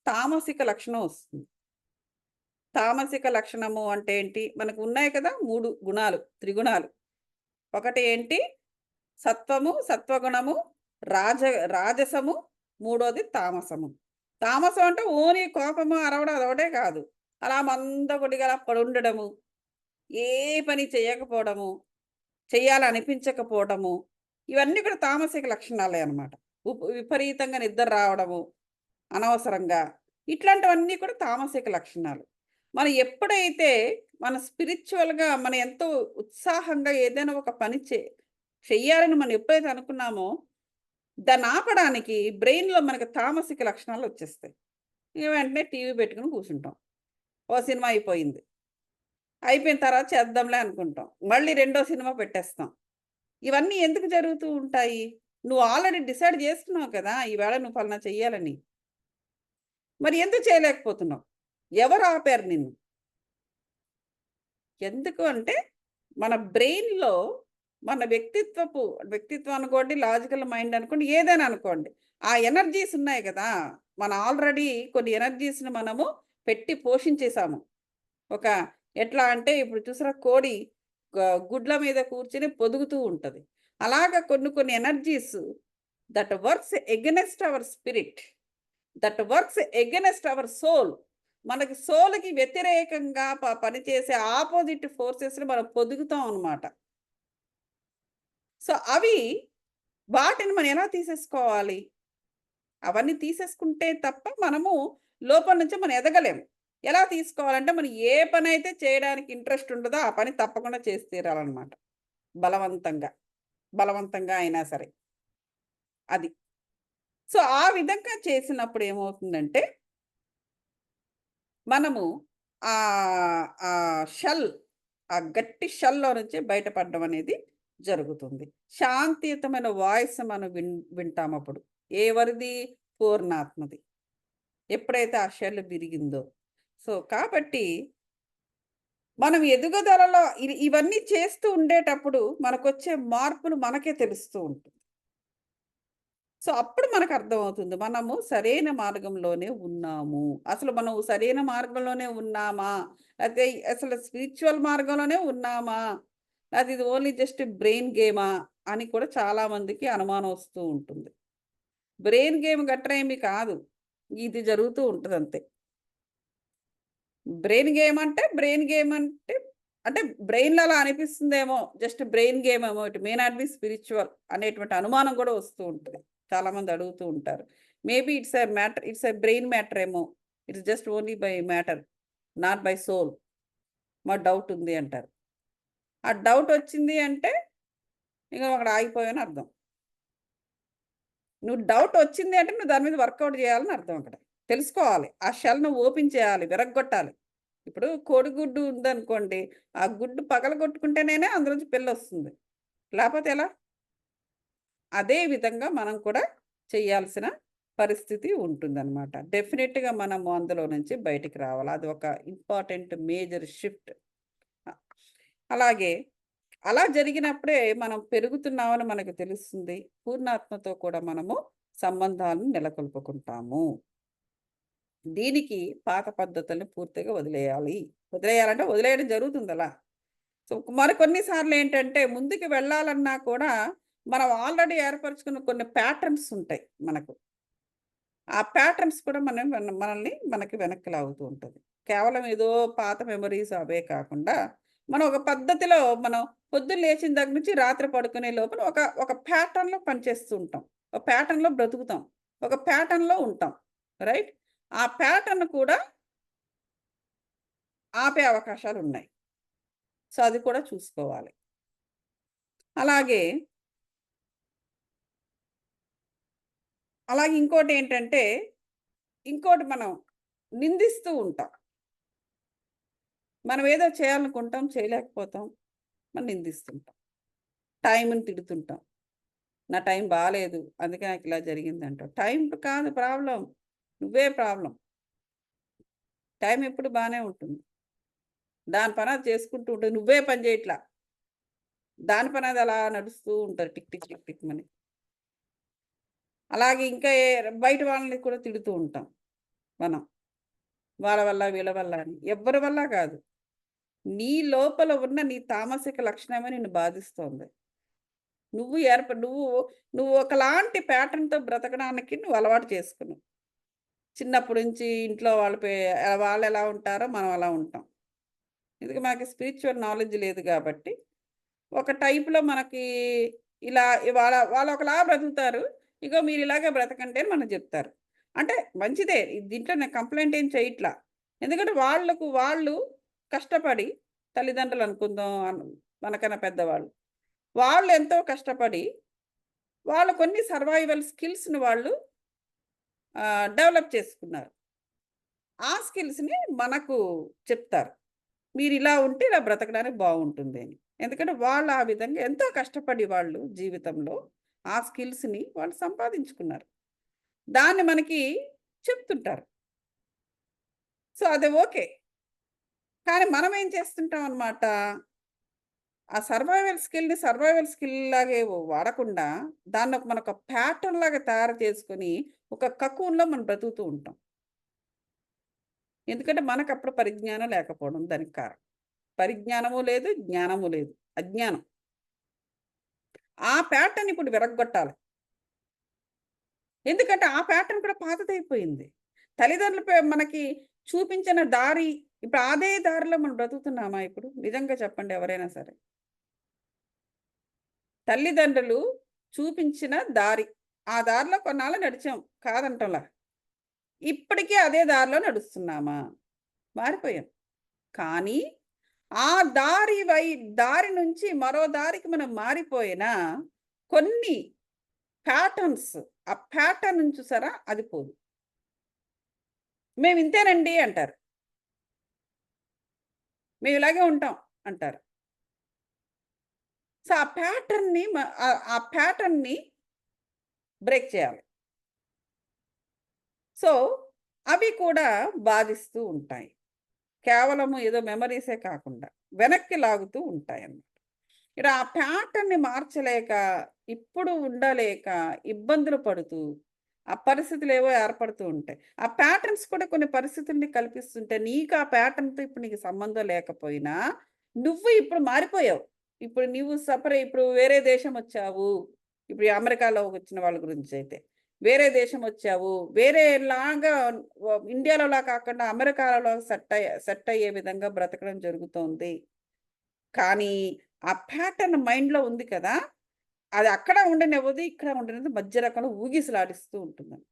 తామసిక లక్షణం వస్తుంది. తామసిక లక్షణము అంటే ఏంటి? మనకు ఉన్నాయి కదా 3 గుణాలు, త్రిగుణాలు. ఒకటి ఏంటి? సత్వము, సత్వగుణము, రాజసము, మూడోది తామసము. తామసం అంటే ఓన్లీ కోపము, అరవడం అదొకటే కాదు. అలా మందకొడిగా అలా పడుండడము, ఏ పని చేయకపోవడము, చెయ్యాలనిపించకపోవడము, ఇవన్నీ కూడా తామసిక లక్షణాలే అన్నమాట. విపరీతంగా నిద్ర రావడము, అనవసరంగా, ఇట్లాంటివన్నీ కూడా తామసిక లక్షణాలు. మనం ఎప్పుడైతే మన స్పిరిచ్యువల్‌గా మనం ఎంతో ఉత్సాహంగా ఏదైనా ఒక పని చెయ్యాలని మనం ఎప్పుడైతే అనుకున్నామో, దాన్ని ఆపడానికి బ్రెయిన్‌లో మనకు తామసిక లక్షణాలొచ్చేస్తాయి. ఇక వెంటనే టీవీ పెట్టుకొని కూర్చుంటాం. ఓ సినిమా అయిపోయింది. అయిపోయిన తర్వాత చేద్దాంలే అనుకుంటాం. మళ్ళీ రెండో సినిమా పెట్టేస్తాం. ఇవన్నీ ఎందుకు జరుగుతూ ఉంటాయి? నువ్వు ఆల్రెడీ డిసైడ్ చేసుకున్నావు కదా! ఈవేళ నువ్వు ఫలానా చెయ్యాలని. మరి ఎందుకు చేయలేకపోతున్నావు? ఎవరు ఆపారు నిన్ను? ఎందుకు అంటే, మన బ్రెయిన్‌లో మన వ్యక్తిత్వం అనుకోండి, లాజికల్ మైండ్ అనుకోండి, ఏదైనా అనుకోండి. ఆ ఎనర్జీస్ ఉన్నాయి కదా! మనం ఆల్రెడీ కొన్ని ఎనర్జీస్‌ని మనము పెట్టి పోషించేసాము. ఒక ఎట్లా అంటే ఇప్పుడు చూసారా, కోడి గుడ్ల మీద కూర్చొని పొదుగుతూ ఉంటది. అలాగా కొన్ని energies that works against our spirit. That works against our soul. మనకి సోల్‌కి వ్యతిరేకంగా పనిచేసే ఆపోజిట్ ఫోర్సెస్‌ని మనం పొదుగుతాం అన్నమాట. సో, అవి వాటిని మనం ఎలా తీసేసుకోవాలి? అవన్నీ తీసేసుకుంటే తప్ప మనము లోపల నుంచి మనం ఎదగలేము. ఎలా తీసుకోవాలంటే మనం ఏ పనైతే చేయడానికి ఇంట్రెస్ట్ ఉంటదో ఆ పని తప్పకుండా చేసి తీరాలనమాట. బలవంతంగా. బలవంతంగా అయినా సరే. అది. సో, ఆ విధంగా చేసినప్పుడు ఏమవుతుందంటే, మనము షెల్ ఆ గట్టి షెల్‌లో నుంచి బయటపడడం అనేది జరుగుతుంది. శాంతియుతమైన వాయిస్ మనం వింటామప్పుడు. ఎవరిది? పూర్ణాత్మది. ఎప్పుడైతే ఆ షెల్ విరిగిందో. సో, కాబట్టి మనం ఎదుగుదలలో ఇవన్నీ చేస్తూ ఉండేటప్పుడు మనకొచ్చే మార్పులు మనకే తెలుస్తూ ఉంటుంది. సో, అప్పుడు మనకర్థమవుతుంది. మనము సరైన మార్గంలోనే ఉన్నాము. అసలు మనం సరైన మార్గంలోనే ఉన్నామా? లేతే అసలు స్పిరిచ్యువల్ మార్గంలోనే ఉన్నామా? లేతే ఇది ఓన్లీ జస్ట్ బ్రెయిన్ గేమా? అని కూడా చాలా మందికి అనుమానం వస్తూ ఉంటుంది. బ్రెయిన్ గేమ్ గట్రా ఏమి కాదు. ఇది జరుగుతూ ఉంటదంతే. బ్రెయిన్ గేమ్ అంటే బ్రెయిన్‌లో అలా అనిపిస్తుందేమో. జస్ట్ బ్రెయిన్ గేమ్ ఏమో it may not be spiritual అనేటువంటి అనుమానం కూడా వస్తూ ఉంటది. చాలామంది అడుగుతూ ఉంటారు. Maybe it's a brain matter ఏమో. It's just only by matter. Not by soul. మాకు డౌట్ ఉంది అంటారు. ఆ డౌట్ వచ్చింది అంటే ఇక అక్కడ ఆగిపోయావని అర్థం. నువ్వు డౌట్ వచ్చింది అంటే నువ్వు దాని మీద వర్కౌట్ చేయాలని అర్థం అక్కడ. తెలుసుకోవాలి. ఆ షెల్‌ను ఓపెన్ చేయాలి. విరగ్గొట్టాలి. ఇప్పుడు కోడిగుడ్డు ఉందనుకోండి. ఆ గుడ్డు పగలగొట్టుకుంటేనేనే అందులోంచి పిల్లొస్తుంది. లేపోతే ఎలా? అదే విధంగా మనం కూడా చేయాల్సిన పరిస్థితి ఉంటుందనమాట. డెఫినిట్‌గా మనము అందులో నుంచి బయటికి రావాలి. అది ఒక ఇంపార్టెంట్ మేజర్ షిఫ్ట్. అ అలాగే అలా జరిగినప్పుడే మనం పెరుగుతున్నామని మనకు తెలుస్తుంది. పూర్ణాత్మతో కూడా మనము సంబంధాలను నెలకొల్పుకుంటాము. దీనికి పాత పద్ధతుల్ని పూర్తిగా వదిలేయాలి. వదిలేయాలంటే వదిలేయడం జరుగుతుందలా. సో, మరికొన్ని సార్లేంటంటే ముందుకు వెళ్ళాలన్నా కూడా మనం ఆల్రెడీ ఏర్పరుచుకున్న కొన్ని ప్యాటర్న్స్ ఉంటాయి మనకు. ఆ ప్యాటర్న్స్ కూడా మనకి వెనక్కి లాగుతూ ఉంటది. కేవలం ఏదో పాత మెమోరీస్ అవే కాకుండా, మనం ఒక పద్ధతిలో మనం పొద్దున్న లేచిన దగ్గర నుంచి రాత్రి పడుకునే లోపల ఒక ప్యాటర్న్‌లో పనిచేస్తూ ఉంటాం. ఒక ప్యాటర్న్‌లో బ్రతుకుతాం. ఒక ప్యాటర్న్‌లో ఉంటాం. రైట్? ఆ ప్యాటర్న్ కూడా ఆపే అవకాశాలున్నాయి. సో, అది కూడా చూసుకోవాలి. అలాగే, అలాగే ఇంకోటేంటంటే, ఇంకోటి మనం నిందిస్తూ ఉంటాం. మనం ఏదో చేయాలనుకుంటాం, చేయలేకపోతాం. మనం నిందిస్తుంటాం. టైంని తిడుతుంటాం. నా టైం బాలేదు. అందుకే నాకిలా జరిగిందంటావు. టైం కాదు ప్రాబ్లమ్. నువ్వే ప్రాబ్లమ్. టైం ఎప్పుడు బానే ఉంటుంది. దాని పని అది చేసుకుంటూ ఉంటుంది. నువ్వే పని చేయట్లా. దాని పని అది అలా నడుస్తూ ఉంటది. టిక్ టిక్ టిక్ టిక్ మని. అలాగే ఇంకా బయట వాళ్ళని కూడా తిడుతూ ఉంటాం మనం. వాళ్ళ వల్ల, వీళ్ళ వల్ల అని. ఎవ్వరి వల్ల కాదు. నీ లోపల ఉన్న నీ తామసిక లక్షణమే నిన్ను బాధిస్తోంది. నువ్వు ఏర్ప నువ్వు నువ్వు ఒకలాంటి ప్యాటర్న్‌తో బ్రతకడానికి నువ్వు అలవాటు చేసుకున్నావు. చిన్నప్పటి నుంచి ఇంట్లో వాళ్ళెలా ఉంటారో మనం అలా ఉంటాం. ఎందుకు మనకి స్పిరిచ్యువల్ నాలెడ్జ్ లేదు గాబట్టి, ఒక టైప్‌లో మనకి ఇలా వాళ్ళు ఒకలా బ్రతుకుతారు. ఇగో మీరు ఇలాగే బ్రతకండి అని మనకు జెప్తారు. అంటే మంచిదే. దీంట్లో నేను కంప్లెయింట్ ఏం చేయట్లా. ఎందుకంటే వాళ్ళు కష్టపడి తల్లిదండ్రులు అనుకుందాం మనకన్నా పెద్దవాళ్ళు. వాళ్ళు ఎంతో కష్టపడి వాళ్ళు కొన్ని సర్వైవల్ స్కిల్స్‌ని వాళ్ళు డెవలప్ చేసుకున్నారు. ఆ స్కిల్స్‌ని మనకు చెప్తారు. మీరిలా ఉంటే ఇలా బ్రతకడానికి బావుంటుంది అని. ఎందుకంటే వాళ్ళు ఆ విధంగా ఎంతో కష్టపడి వాళ్ళు జీవితంలో ఆ స్కిల్స్‌ని వాళ్ళు సంపాదించుకున్నారు. దాన్ని మనకి చెప్తుంటారు. సో, అది ఓకే. కానీ మనం ఏం చేస్తుంటాం అన్నమాట, ఆ సర్వైవల్ స్కిల్ లాగే వాడకుండా దాన్ని మనొక ప్యాటర్న్ లాగా తయారు చేసుకొని ఒక కకూన్‌లో మనం బ్రతుకుతూ ఉంటాం. ఎందుకంటే మనకప్పుడు పరిజ్ఞానం లేకపోవడం దానికి కారణం. పరిజ్ఞానము లేదు, జ్ఞానము లేదు. అజ్ఞానం. ఆ ప్యాటర్న్ ఇప్పుడు విరగ్గొట్టాలి. ఎందుకంటే ఆ ప్యాటర్న్ కూడా పాతదైపోయింది. తల్లిదండ్రులు మనకి చూపించిన దారి ఇప్పుడు అదే దారిలో మనం బ్రతుకుతున్నామా ఇప్పుడు? నిజంగా చెప్పండి ఎవరైనా సరే. తల్లిదండ్రులు చూపించిన దారి. ఆ దారిలో కొన్నాళ్ళు నడిచాం కాదంటంలా. ఇప్పటికీ అదే దారిలో నడుస్తున్నామా? మారిపోయాం. కానీ ఆ దారి నుంచి మరో దారికి మనం మారిపోయినా కొన్ని ప్యాటర్న్స్, ఆ ప్యాటర్న్ చూసారా? అది పోదు. మేమింతేనండి అంటారు. మేమిలాగే ఉంటాం అంటారు. సో, ఆ ప్యాటర్న్‌ని బ్రేక్ చేయాలి. సో, అవి కూడా బాధిస్తూ ఉంటాయి. కేవలము ఏదో మెమోరీసే కాకుండా వెనక్కి లాగుతూ ఉంటాయన్నమాట. ఇక్కడ ఆ ప్యాటర్న్‌ని మార్చలేక, ఇప్పుడు ఉండలేక, ఇబ్బందులు పడుతూ, ఆ పరిస్థితులేవో ఏర్పడుతూ ఉంటాయి. ఆ ప్యాటర్న్స్ కూడా కొన్ని పరిస్థితుల్ని కల్పిస్తుంటే, నీకు ఆ ప్యాటర్న్‌తో ఇప్పుడు నీకు సంబంధం లేకపోయినా, నువ్వు ఇప్పుడు మారిపోయావు. ఇప్పుడు నువ్వు ఇప్పుడు వేరే దేశమొచ్చావు. ఇప్పుడు ఈ అమెరికాలో వచ్చిన వాళ్ళ గురించైతే. వేరే దేశమొచ్చావు. వేరేలాగా ఇండియాలోలా కాకుండా అమెరికాలో సెట్ అయ్యే విధంగా బ్రతకడం జరుగుతోంది. కానీ ఆ ప్యాటర్న్ మైండ్‌లో ఉంది కదా! అది అక్కడ ఉండనివ్వదు, ఇక్కడ ఉండనివ్వదు. మధ్య రకంలో ఊగిసలాడిస్తూ ఉంటుందండి.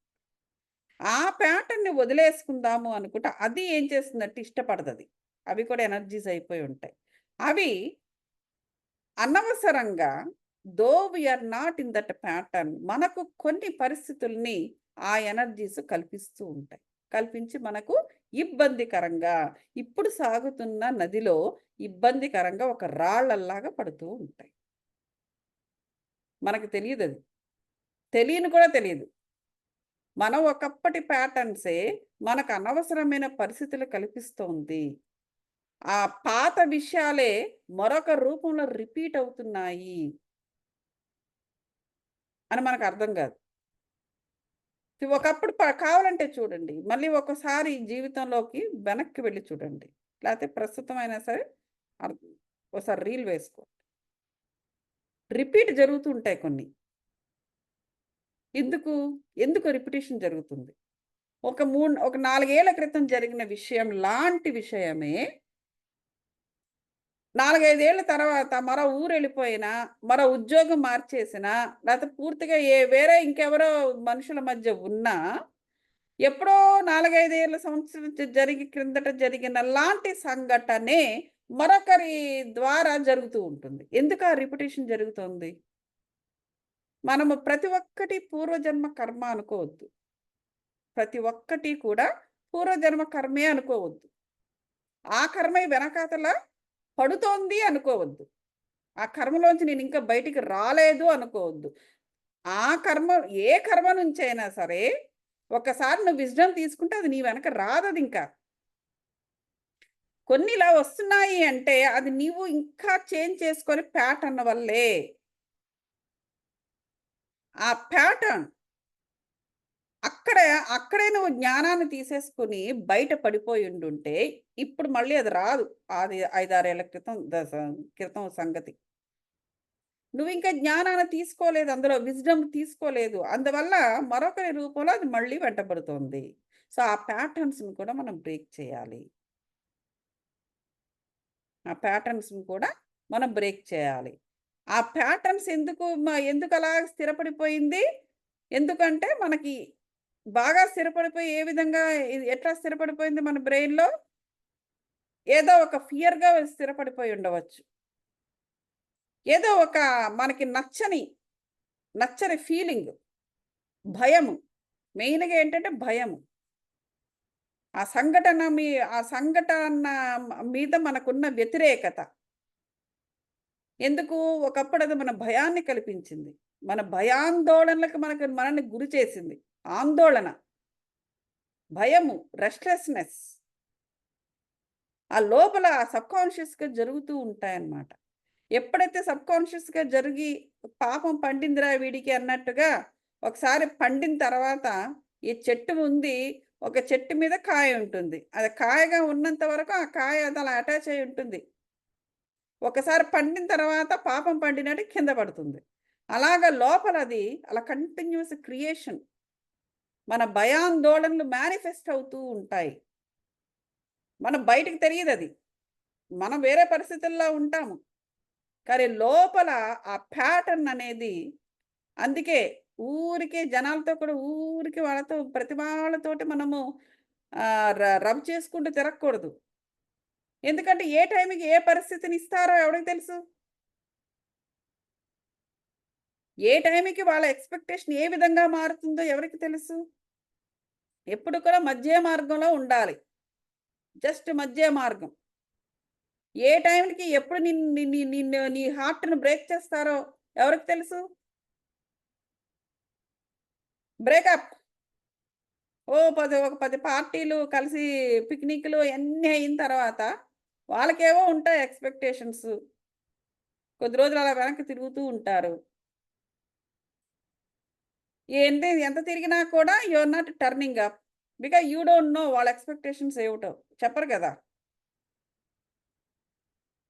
ఆ ప్యాటర్న్‌ని వదిలేసుకుందాము అనుకుంటే, అది ఏం చేస్తుందంటే ఇష్టపడదది. అవి కూడా ఎనర్జీస్ అయిపోయి ఉంటాయి. అవి అనవసరంగా though we are not in that pattern మనకు కొన్ని పరిస్థితుల్ని ఆ ఎనర్జీస్ కల్పిస్తూ ఉంటాయి. కల్పించి మనకు ఇబ్బందికరంగా, ఇప్పుడు సాగుతున్న నదిలో ఇబ్బందికరంగా ఒక రాళ్ళల్లాగా పడుతూ ఉంటాయి. మనకు తెలీదది. తెలియని కూడా తెలీదు. మనం ఒకప్పటి ప్యాటర్న్సే మనకు అనవసరమైన పరిస్థితులు కల్పిస్తోంది. ఆ పాత విషయాలే మరొక రూపంలో రిపీట్ అవుతున్నాయి అని మనకు అర్థం కాదు. ఒకప్పుడు కావాలంటే చూడండి. మళ్ళీ ఒకసారి జీవితంలోకి వెనక్కి వెళ్లి చూడండి. లేతే ప్రస్తుతం అయినా సరే అర్ ఒకసారి రీల్ వేసుకో. రిపీట్ జరుగుతూ ఉంటాయి కొన్ని. ఎందుకు? ఎందుకు రిపిటీషన్ జరుగుతుంది? ఒక 4 ఏళ్ల క్రితం జరిగిన విషయం లాంటి విషయమే 4, 5 ఏళ్ల తర్వాత మరో ఊరెళ్ళిపోయినా, మరో ఉద్యోగం మార్చేసినా, లేతే పూర్తిగా వేరే ఇంకెవరో మనుషుల మధ్య ఉన్నా, ఎప్పుడో 4, 5 ఏళ్ల సంవత్సరం క్రిందట జరిగిన లాంటి సంఘటనే మరొకరి ద్వారా జరుగుతూ ఉంటుంది. ఎందుకు ఆ రిపిటీషన్ జరుగుతోంది? మనము ప్రతి ఒక్కటి పూర్వజన్మ కర్మ అనుకోవద్దు. ప్రతి ఒక్కటి కూడా పూర్వజన్మ కర్మే అనుకోవద్దు. ఆ కర్మే వెనకాతల పడుతోంది అనుకోవద్దు. ఆ కర్మలోంచి నేనింకా బయటికి రాలేదు అనుకోవద్దు. ఆ కర్మ ఏ కర్మ నుంచైనా సరే, ఒకసారి నువ్వు విజ్డమ్ తీసుకుంటే అది నీ వెనక రాదదింకా. కొన్ని ఇలా వస్తున్నాయి అంటే, అది నీవు ఇంకా చేంజ్ చేసుకొని ప్యాటర్న్ వల్లే. ఆ ప్యాటర్న్ అక్కడే, అక్కడే నువ్వు జ్ఞానాన్ని తీసేసుకొని బయట పడిపోయుండుంటే, ఇప్పుడు మళ్ళీ అది రాదు. అది 5, 6 ఏళ్ల క్రితం సంగతి. నువ్వింకా జ్ఞానాన్ని తీసుకోలేదు. అందులో విజ్డమ్ తీసుకోలేదు. అందువల్ల మరొకరి రూపంలో అది మళ్ళీ వెంటబడుతోంది. సో, ఆ ప్యాటర్న్స్‌ని కూడా మనం బ్రేక్ చేయాలి. ఆ ప్యాటర్న్స్‌ని కూడా మనం బ్రేక్ చేయాలి. ఆ ప్యాటర్న్స్ ఎందుకలా స్థిరపడిపోయింది? ఎందుకంటే మనకి బాగా స్థిరపడిపోయి ఏ విధంగా ఎట్లా స్థిరపడిపోయింది మన బ్రెయిన్‌లో? ఏదో ఒక ఫియర్‌గా స్థిరపడిపోయి ఉండవచ్చు. ఏదో ఒక మనకి నచ్చని ఫీలింగ్, భయము. మెయిన్‌గా ఏంటంటే భయము. ఆ సంఘటన మీద మనకున్న వ్యతిరేకత. ఎందుకు? ఒకప్పుడది మన భయాన్ని కల్పించింది. మన భయాందోళనలకు మనల్ని గురి చేసింది. ఆందోళన, భయము, రెస్ట్‌లెస్‌నెస్ ఆ లోపల సబ్‌కాన్షియస్‌గా జరుగుతూ ఉంటాయన్నమాట. ఎప్పుడైతే సబ్‌కాన్షియస్‌గా జరిగి పాపం పండిందిరా వీడికి అన్నట్టుగా ఒకసారి పండిన తర్వాత ఈ చెట్టు ఉంది. ఒక చెట్టు మీద కాయ ఉంటుంది. అది కాయగా ఉన్నంత వరకు ఆ కాయ అది అలా అటాచ్ అయ్యి ఉంటుంది. ఒకసారి పండిన తర్వాత పాపం పండినట్టు కింద పడుతుంది. అలాగా లోపల అది అలా కంటిన్యూయస్ క్రియేషన్. మన భయాందోళనలు మేనిఫెస్ట్ అవుతూ ఉంటాయి. మనం బయటికి తెలియదది. మనం వేరే పరిస్థితుల్లో ఉంటాము. కానీ లోపల ఆ ప్యాటర్న్ అనేది అందుకే ఊరికే జనాలతో కూడా ఊరికే వాళ్ళతో ప్రతి వాళ్ళతోటి మనము రబ్ చేసుకుంటూ తిరగకూడదు. ఎందుకంటే ఏ టైంకి ఏ పరిస్థితిని ఇస్తారో ఎవడికి తెలుసు? ఏ టైంకి వాళ్ళ ఎక్స్‌పెక్టేషన్ ఏ విధంగా మారుతుందో ఎవరికి తెలుసు? ఎప్పుడు కూడా మధ్య మార్గంలో ఉండాలి. జస్ట్ మధ్య మార్గం. ఏ టైంకి ఎప్పుడు నిన్ను నీ హార్ట్‌ని బ్రేక్ చేస్తారో ఎవరికి తెలుసు? బ్రేకప్. ఒక 10 పార్టీలు కలిసి పిక్నిక్‌లు అన్నీ అయిన తర్వాత వాళ్ళకేవో ఉంటాయి ఎక్స్‌పెక్టేషన్స్. కొద్ది రోజులు అలా వెనక్కి తిరుగుతూ ఉంటారు. ఎంత తిరిగినా కూడా you are not turning up. Because you don't know వాళ్ళ ఎక్స్‌పెక్టేషన్స్ ఏమిటో. చెప్పరు కదా!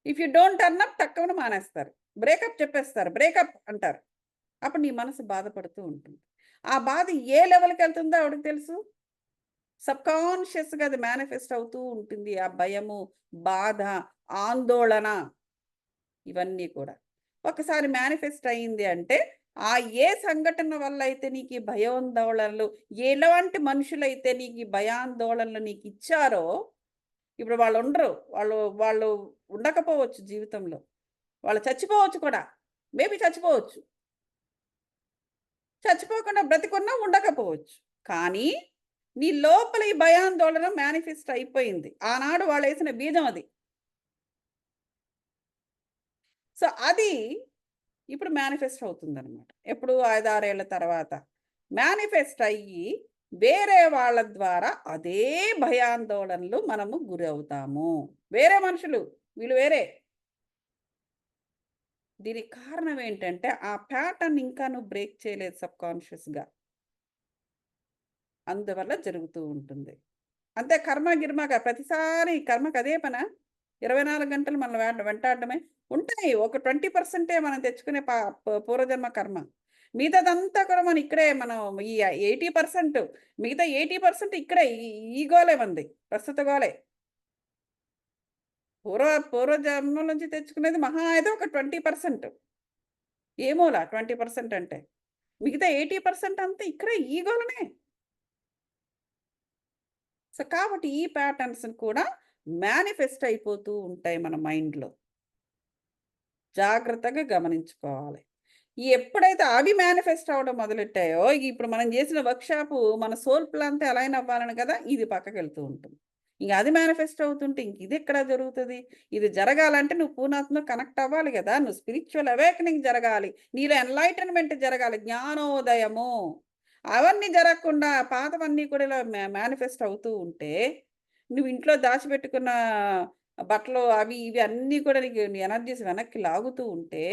If you don't turn up టక్కుమని మానేస్తారు. బ్రేకప్ చెప్పేస్తారు. బ్రేకప్ అంటారు. అప్పుడు నీ మనసు బాధపడుతూ ఉంటుంది. ఆ బాధ ఏ లెవెల్‌కెళ్తుందో ఆవిడకి తెలుసు. సబ్‌కాన్షియస్‌గా అది మేనిఫెస్ట్ అవుతూ ఉంటుంది. ఆ భయము, బాధ, ఆందోళన ఇవన్నీ కూడా. ఒకసారి మేనిఫెస్ట్ అయింది అంటే, ఆ ఏ సంఘటన వల్ల అయితే నీకు ఈ భయాందోళనలు, ఎలాంటి మనుషులైతే నీకు ఈ భయాందోళనలు నీకిచ్చారో, ఇప్పుడు వాళ్ళుండరు. వాళ్ళు వాళ్ళు ఉండకపోవచ్చు జీవితంలో. వాళ్ళు చచ్చిపోవచ్చు కూడా. మేబీ చచ్చిపోవచ్చు. చచ్చిపోకుండా బ్రతికున్నా ఉండకపోవచ్చు. కానీ, నీ లోపల ఈ భయాందోళన మేనిఫెస్ట్ అయిపోయింది. ఆనాడు వాళ్ళేసిన బీజం అది. సో, అది ఇప్పుడు మేనిఫెస్ట్ అవుతుందనమాట. ఎప్పుడు 5, 6 ఏళ్ల తర్వాత. మేనిఫెస్ట్ అయ్యి, వేరే వాళ్ళ ద్వారా అదే భయాందోళనలు మనము గురవుతాము. వేరే మనుషులు. వీళ్ళు వేరే. దీనికి కారణం ఏంటంటే, ఆ ప్యాటర్న్ ఇంకా నువ్వు బ్రేక్ చేయలేదు సబ్‌కాన్షియస్‌గా. అందువల్ల జరుగుతూ ఉంటుంది. అంతే కర్మ గిర్మగా ప్రతిసారి కర్మకు అదే పనా? 24 గంటలు మనల్ని వెంటాడడమే. ఉంటాయి. ఒక 20% మనం తెచ్చుకునే పూర్వజన్మ కర్మ. మిగతాదంతా కూడా మనం ఇక్కడే మనం ఈ 80% మిగతా 80% ఇక్కడే ఈ గోలే మనది. ప్రస్తుత గోలే. పూర్వజన్మల నుంచి తెచ్చుకునేది మహా అయితే ఒక 20%. ఏ మూల 20% అంటే. మిగతా 80% అంతా ఇక్కడే ఈ గోలనే. సో, కాబట్టి ఈ ప్యాటర్న్స్‌ని కూడా మేనిఫెస్ట్ అయిపోతూ ఉంటాయి మన మైండ్‌లో. జాగ్రత్తగా గమనించుకోవాలి. ఎప్పుడైతే అవి మేనిఫెస్ట్ అవ్వడం మొదలెట్టాయో, ఇప్పుడు మనం చేసిన వర్క్‌షాపు మన సోల్ ప్లాన్‌తో అలైన్ అవ్వాలని కదా! ఇది పక్కకెళ్తూ ఉంటుంది. ఇంక అది మేనిఫెస్ట్ అవుతుంటే ఇంక ఇదెక్కడ జరుగుతది? ఇది జరగాలంటే నువ్వు పూర్ణాత్మలో కనెక్ట్ అవ్వాలి గదా! నువ్వు స్పిరిచ్యువల్ అవేకెనింగ్ జరగాలి. నీలో ఎన్‌లైటన్‌మెంట్ జరగాలి. జ్ఞానోదయము. అవన్నీ జరగకుండా పాతవన్నీ కూడా ఇలా మేనిఫెస్ట్ అవుతూ ఉంటే, నువ్వు ఇంట్లో దాచిపెట్టుకున్న బట్టలు అవి ఇవి అన్నీ కూడా నీకు నీ ఎనర్జీస్ వెనక్కి లాగుతూ ఉంటే,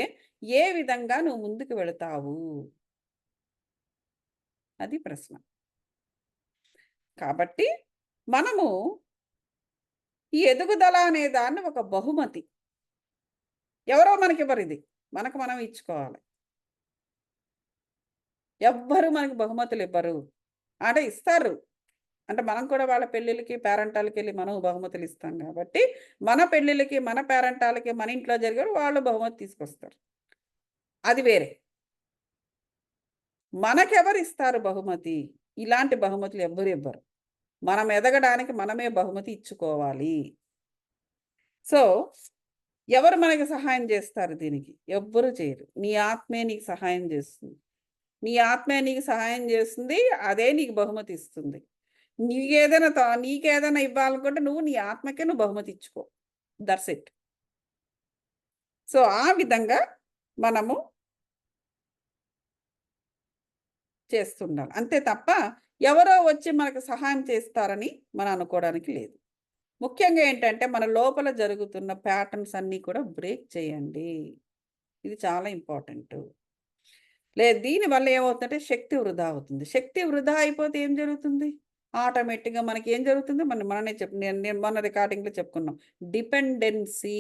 ఏ విధంగా నువ్వు ముందుకు వెళతావు? అది ప్రశ్న. కాబట్టి మనము ఈ ఎదుగుదల అనే దాన్ని ఒక బహుమతి. ఎవరో మనకివ్వరిది. మనకు మనం ఇచ్చుకోవాలి. ఎవ్వరు మనకు బహుమతులివ్వరు. అంటే ఇస్తారు. అంటే మనం కూడా వాళ్ళ పెళ్ళిళ్ళకి, పేరంటాలకెళ్ళి మనం బహుమతులిస్తాం గాబట్టి, మన పెళ్ళిళ్ళకి, మన పేరంటాలకి మన ఇంట్లో జరిగారు వాళ్ళు బహుమతి తీసుకొస్తారు. అది వేరే. మనకెవరిస్తారు బహుమతి? ఇలాంటి బహుమతులు ఎవ్వరు ఇవ్వరు. మనం ఎదగడానికి మనమే బహుమతి ఇచ్చుకోవాలి. సో, ఎవరు మనకి సహాయం జేస్తారు దీనికి? ఎవ్వరు చేయరు. నీ ఆత్మే నీకు సహాయం జేస్తుంది. నీ ఆత్మే నీకు సహాయం జేస్తుంది. అదే నీకు బహుమతి ఇస్తుంది. నీకేదైనా ఇవ్వాలనుకుంటే నువ్వు నీ ఆత్మకే నువ్వు బహుమతి ఇచ్చుకో. That's it. సో, ఆ విధంగా మనము చేస్తుండాలి. అంతే తప్ప ఎవరో వచ్చి మనకు సహాయం చేస్తారని మనం అనుకోవడానికి లేదు. ముఖ్యంగా ఏంటంటే మన లోపల జరుగుతున్న ప్యాటర్న్స్ అన్నీ కూడా బ్రేక్ చేయండి. ఇది చాలా ఇంపార్టెంటు. లేదు దీనివల్ల ఏమవుతుందంటే శక్తి వృధా అవుతుంది. శక్తి వృధా అయిపోతే ఏం జరుగుతుంది? ఆటోమేటిక్‌గా మనకేం జరుగుతుంది? మననే నేను నేను మొన్న రికార్డింగ్‌లో చెప్పుకున్నాం. డిపెండెన్సీ.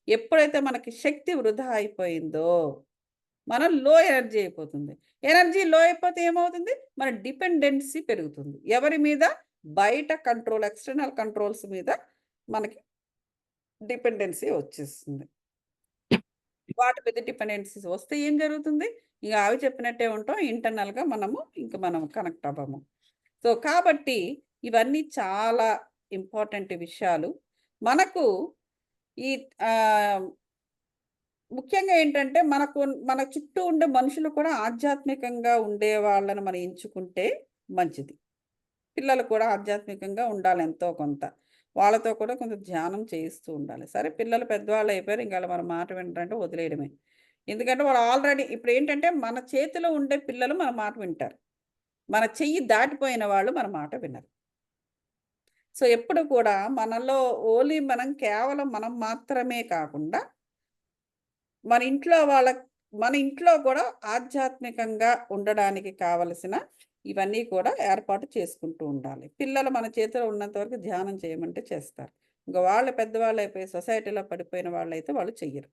ఎప్పుడైతే మనకి శక్తి వృధా అయిపోయిందో, మనం లో ఎనర్జీ అయిపోతుంది. ఎనర్జీ లో అయిపోతే ఏమవుతుంది? మన డిపెండెన్సీ పెరుగుతుంది. ఎవరి మీద? బయట కంట్రోల్, ఎక్స్‌టర్నల్ కంట్రోల్స్ మీద మనకి డిపెండెన్సీ వచ్చేస్తుంది. వాటి మీద డిపెండెన్సీస్ వస్తే ఏం జరుగుతుంది? ఇక అవి చెప్పినట్టే ఉంటాం. ఇంటర్నల్‌గా మనం కనెక్ట్ అవ్వము. సో, కాబట్టి ఇవన్నీ చాలా ఇంపార్టెంట్ విషయాలు. మనకు ఈ ఆహ్, ముఖ్యంగా ఏంటంటే మన చుట్టూ ఉండే మనుషులు కూడా ఆధ్యాత్మికంగా ఉండే వాళ్ళని మనం ఎంచుకుంటే మంచిది. పిల్లలు కూడా ఆధ్యాత్మికంగా ఉండాలి ఎంతో కొంత. వాళ్ళతో కూడా కొంత ధ్యానం చేయిస్తూ ఉండాలి. సరే పిల్లలు పెద్దవాళ్ళు అయిపోయారు. ఇంక ఆళ్ళు మన మాట వినరంటే వదిలేయడమే. ఎందుకంటే వాళ్ళు ఆల్రెడీ ఇప్పుడేంటంటే మన చేతిలో ఉండే పిల్లలు మన మాట వింటారు. మన చెయ్యి దాటిపోయిన వాళ్ళు మన మాట వినరు. సో, ఎప్పుడు కూడా మనలో ఓన్లీ కేవలం మనం మాత్రమే కాకుండా మన ఇంట్లో వాళ్ళ మన ఇంట్లో కూడా ఆధ్యాత్మికంగా ఉండడానికి కావలసిన ఇవన్నీ కూడా ఏర్పాటు చేసుకుంటూ ఉండాలి. పిల్లలు మన చేతిలో ఉన్నంత వరకు ధ్యానం చేయమంటే చేస్తారు. ఇంక వాళ్ళు పెద్దవాళ్ళు అయిపోయి సొసైటీలో పడిపోయిన వాళ్ళైతే వాళ్ళు చెయ్యరు.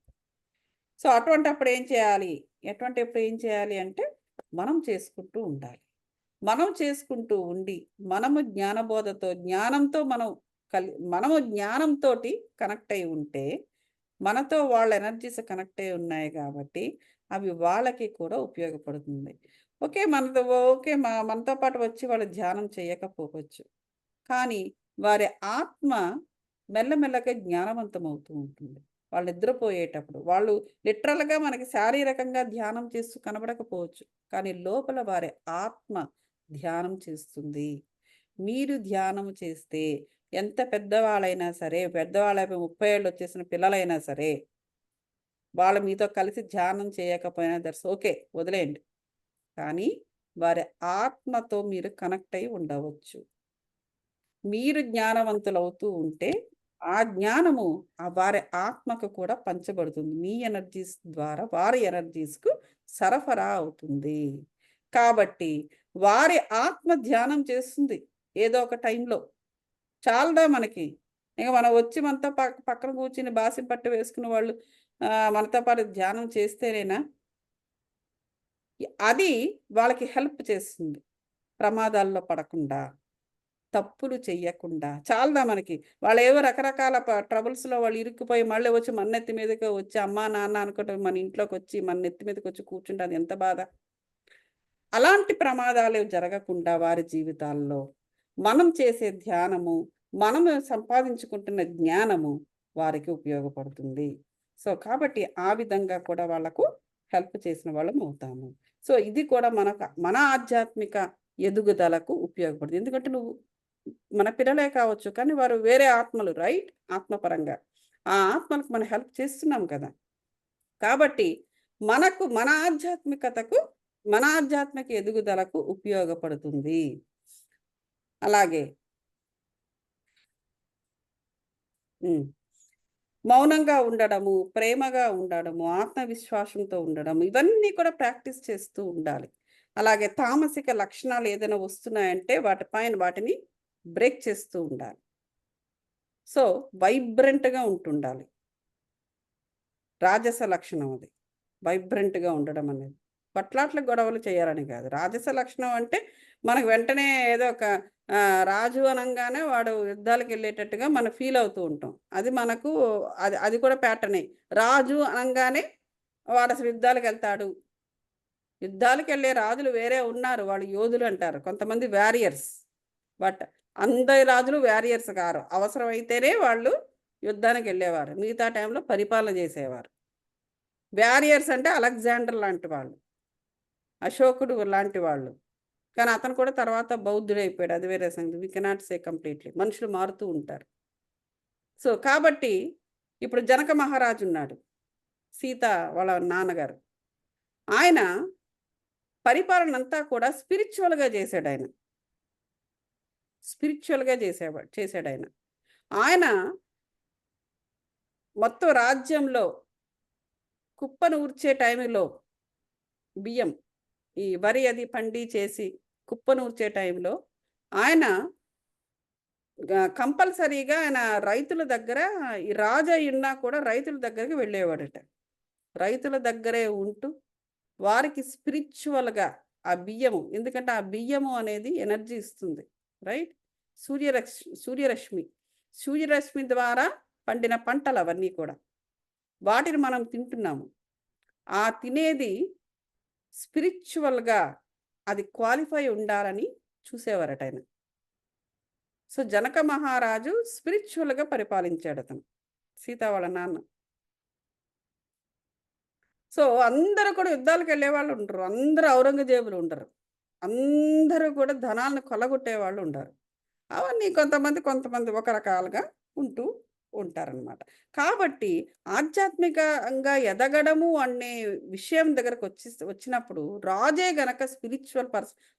సో, అటువంటప్పుడు ఏం చేయాలి? ఎటువంటప్పుడు ఏం చేయాలి అంటే మనం చేసుకుంటూ ఉండాలి. మనం చేసుకుంటూ ఉండి, మనము జ్ఞానబోధతో జ్ఞానంతో మనము జ్ఞానంతోటి కనెక్ట్ అయ్యి ఉంటే మనతో వాళ్ళ ఎనర్జీస్ కనెక్ట్ అయ్యి ఉన్నాయి కాబట్టి, అవి వాళ్ళకి కూడా ఉపయోగపడుతుంది. ఓకే. ఓకే. మనతో పాటు వచ్చి వాళ్ళు ధ్యానం చేయకపోవచ్చు. కానీ వారి ఆత్మ మెల్లమెల్లగా జ్ఞానవంతమవుతూ ఉంటుంది. వాళ్ళు నిద్రపోయేటప్పుడు. వాళ్ళు లిటరల్‌గా మనకి శారీరకంగా ధ్యానం చేస్తూ కనబడకపోవచ్చు. కానీ లోపల వారి ఆత్మ ధ్యానం చేస్తుంది. మీరు ధ్యానం చేస్తే ఎంత పెద్దవాళ్ళైనా సరే, పెద్దవాళ్ళైపోయి 30 ఏళ్ళొచ్చేసిన పిల్లలైనా సరే, వాళ్ళు మీతో కలిసి ధ్యానం చేయకపోయినా దట్స్ ఓకే. వదిలేయండి. కానీ వారి ఆత్మతో మీరు కనెక్ట్ అయ్యి ఉండవచ్చు. మీరు జ్ఞానవంతులవుతూ ఉంటే, ఆ జ్ఞానము వారి ఆత్మకు కూడా పంచబడుతుంది. మీ ఎనర్జీస్ ద్వారా వారి ఎనర్జీస్‌కు సరఫరా అవుతుంది. కాబట్టి వారి ఆత్మ ధ్యానం చేస్తుంది ఏదో ఒక టైంలో. చాలదా మనకి? ఇక మనం వచ్చి మనతో పక్కన కూర్చొని బాసిం పట్టు వేసుకున్న వాళ్ళు మనతో పాటు ధ్యానం చేస్తేనేనా అది వాళ్ళకి హెల్ప్ చేస్తుంది. ప్రమాదాల్లో పడకుండా, తప్పులు చెయ్యకుండా. చాలదా మనకి? వాళ్ళేవో రకరకాల ట్రబుల్స్‌లో వాళ్ళు ఇరుక్కుపోయి మళ్ళీ వచ్చి మన నెత్తి మీదకే వచ్చి అమ్మా, నాన్న అనుకుంట మన ఇంట్లోకొచ్చి మన నెత్తి మీదకొచ్చి కూర్చుంటే అది ఎంత బాధ? అలాంటి ప్రమాదాలు జరగకుండా వారి జీవితాల్లో మనం చేసే ధ్యానము, మనము సంపాదించుకుంటున్న జ్ఞానము వారికి ఉపయోగపడుతుంది. సో, కాబట్టి ఆ విధంగా కూడా వాళ్ళకు హెల్ప్ చేసిన వాళ్ళమవుతాము. సో, ఇది కూడా మన ఆధ్యాత్మిక ఎదుగుదలకు ఉపయోగపడుతుంది. ఎందుకంటే మన పిల్లలే కావచ్చు, కానీ వారు వేరే ఆత్మలు రైట్? ఆత్మపరంగా. ఆ ఆత్మలకు మనం హెల్ప్ చేస్తున్నాం కదా! కాబట్టి మన ఆధ్యాత్మిక ఎదుగుదలకు ఉపయోగపడుతుంది. అలాగే హ్మ్. మౌనంగా ఉండడము, ప్రేమగా ఉండడము, ఆత్మవిశ్వాసంతో ఉండడము, ఇవన్నీ కూడా ప్రాక్టీస్ చేస్తూ ఉండాలి. అలాగే తామసిక లక్షణాలు ఏదైనా వస్తున్నాయంటే వాటిని బ్రేక్ చేస్తూ ఉండాలి. సో, వైబ్రెంట్‌గా ఉంటుండాలి. రాజస లక్షణం అది. వైబ్రెంట్‌గా ఉండడం అనేది. కొట్లాట్లు, గొడవలు చేయాలని కాదు. రాజస లక్షణం అంటే మనకు వెంటనే ఏదో ఒక రాజు అనంగానే వాడు యుద్ధాలకెళ్ళేటట్టుగా మనం ఫీల్ అవుతూ ఉంటాం. అది మనకు అది అది కూడా ప్యాటర్నే. రాజు అనంగానే వాడసలు యుద్ధాలకెళ్తాడు. యుద్ధాలకెళ్ళే రాజులు వేరే ఉన్నారు. వాళ్ళు యోధులు అంటారు. కొంతమంది వారియర్స్. బట్ అందరి రాజులు వారియర్స్ కారు. అవసరమైతేనే వాళ్ళు యుద్ధానికెళ్ళేవారు. మిగతా టైంలో పరిపాలన చేసేవారు. వారియర్స్ అంటే అలెగ్జాండర్ లాంటి వాళ్ళు. అశోకుడు లాంటి వాళ్ళు. కానీ అతను కూడా తర్వాత బౌద్ధుడైపోయాడు. అది వేరే సంగతి. We cannot say completely. మనుషులు మారుతూ ఉంటారు. సో, కాబట్టి ఇప్పుడు జనక మహారాజు ఉన్నాడు. సీత వాళ్ళ నాన్నగారు. ఆయన పరిపాలనంతా కూడా స్పిరిచ్యువల్‌గా చేసాడాయన. స్పిరిచ్యువల్‌గా చేసాడాయన. ఆయన మొత్తం రాజ్యంలో కుప్పను ఊడ్చే టైంలో బియ్యం, ఈ వరి అది చేసి కుప్పను ఊడ్చే టైంలో ఆయన కంపల్సరీగా ఆయన రైతుల దగ్గర ఈ రాజు అయ్యున్నా కూడా రైతుల దగ్గరికి వెళ్ళేవాడట. రైతుల దగ్గరే ఉంటూ వారికి స్పిరిచ్యువల్‌గా ఆ బియ్యము ఎందుకంటే ఆ బియ్యము అనేది ఎనర్జీ ఇస్తుంది. రైట్? సూర్యరశ్మి. సూర్యరశ్మి ద్వారా పండిన పంటలవన్నీ కూడా. వాటిని మనం తింటున్నాము. ఆ తినేది స్పిరిచువల్‌గా అది క్వాలిఫై ఉండాలని చూసేవారట ఆయన. సో, జనక మహారాజు స్పిరిచువల్‌గా పరిపాలించాడతను. సీత వాళ్ళ నాన్న. సో, అందరూ కూడా యుద్ధాలకెళ్ళేవాళ్ళు ఉండరు. అందరూ ఔరంగజేబులు ఉండరు. అందరూ కూడా ధనాలను కొల్లగొట్టేవాళ్ళు ఉండరు. అవన్నీ కొంతమంది ఒక రకాలుగా ఉంటూ ఉంటారనమాట. కాబట్టి ఆధ్యాత్మికంగా ఎదగడము అనే విషయం వచ్చినప్పుడు రాజే గనక స్పిరిచువల్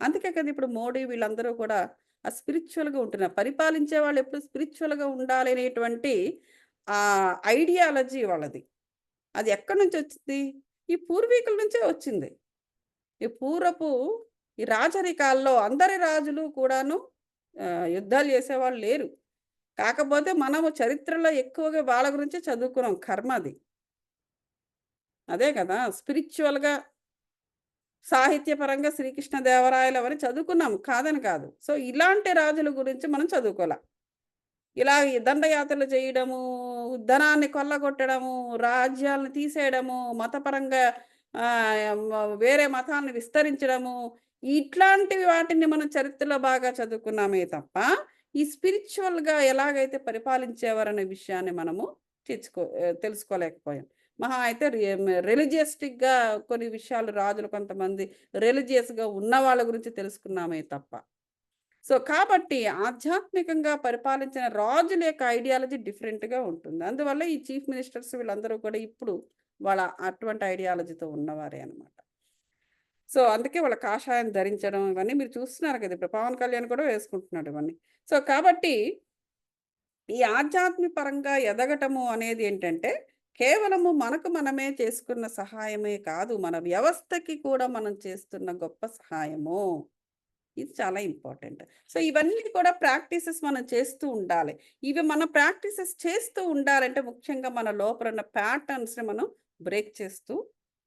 అందుకే కదా ఇప్పుడు మోడీ వీళ్ళందరూ కూడా ఆ స్పిరిచువల్‌గా ఉంటున్నారు. పరిపాలించే వాళ్ళు ఎప్పుడు స్పిరిచువల్‌గా ఉండాలి అనేటువంటి ఐడియాలజీ వాళ్ళది. అది ఎక్కడి నుంచొచ్చింది? ఈ పూర్వీకుల నుంచే వచ్చింది. ఈ పూర్వపు ఈ రాజరికాల్లో అందరి రాజులు కూడాను యుద్ధాలు చేసేవాళ్ళు లేరు. కాకపోతే మనము చరిత్రలో ఎక్కువగా వాళ్ళ గురించే చదువుకున్నాం. కర్మ అది. అదే కదా! స్పిరిచువల్‌గా, సాహిత్యపరంగా శ్రీకృష్ణదేవరాయలు అవన్నీ చదువుకున్నాం. కాదని కాదు. సో, ఇలాంటి రాజుల గురించి మనం చదువుకోల. ఇలా ఈ దండయాత్రలు చేయడము, ధనాన్ని కొల్లగొట్టడము, రాజ్యాలను తీసేయడము, మతపరంగా వేరే మతాలను విస్తరించడము, ఇట్లాంటివి వాటిని మనం చరిత్రలో బాగా చదువుకున్నామే తప్ప, ఈ స్పిరిచువల్‌గా ఎలాగైతే పరిపాలించేవారనే విషయాన్ని మనము తెలుసుకోలేకపోయాం. మహా అయితే రిలిజియస్టిక్‌గా కొన్ని విషయాలు రాజులు కొంతమంది రిలిజియస్‌గా ఉన్న వాళ్ళ గురించి తెలుసుకున్నామే తప్ప. సో, కాబట్టి ఆధ్యాత్మికంగా పరిపాలించిన రాజుల యొక్క ఐడియాలజీ డిఫరెంట్‌గా ఉంటుంది. అందువల్ల ఈ చీఫ్ మినిస్టర్స్ వీళ్ళందరూ కూడా ఇప్పుడు వాళ్ళ అటువంటి ఐడియాలజీతో ఉన్నవారే అన్నమాట. సో, అందుకే వాళ్ళ కాషాయం ధరించడం ఇవన్నీ మీరు చూస్తున్నారు కదా! ఇప్పుడు పవన్ కళ్యాణ్ కూడా వేసుకుంటున్నాడు ఇవన్నీ. సో, కాబట్టి ఈ ఆధ్యాత్మిక పరంగా ఎదగటము అనేది ఏంటంటే, కేవలము మనకు మనమే చేసుకున్న సహాయమే కాదు, మన వ్యవస్థకి కూడా మనం చేస్తున్న గొప్ప సహాయము. ఇది చాలా ఇంపార్టెంట్. సో, ఇవన్నీ కూడా ప్రాక్టీసెస్ మనం చేస్తూ ఉండాలి. ఇవి మనం ప్రాక్టీసెస్ చేస్తూ ఉండాలంటే ముఖ్యంగా మన లోపల ఉన్న ప్యాటర్న్స్‌ని మనం బ్రేక్ చేస్తూ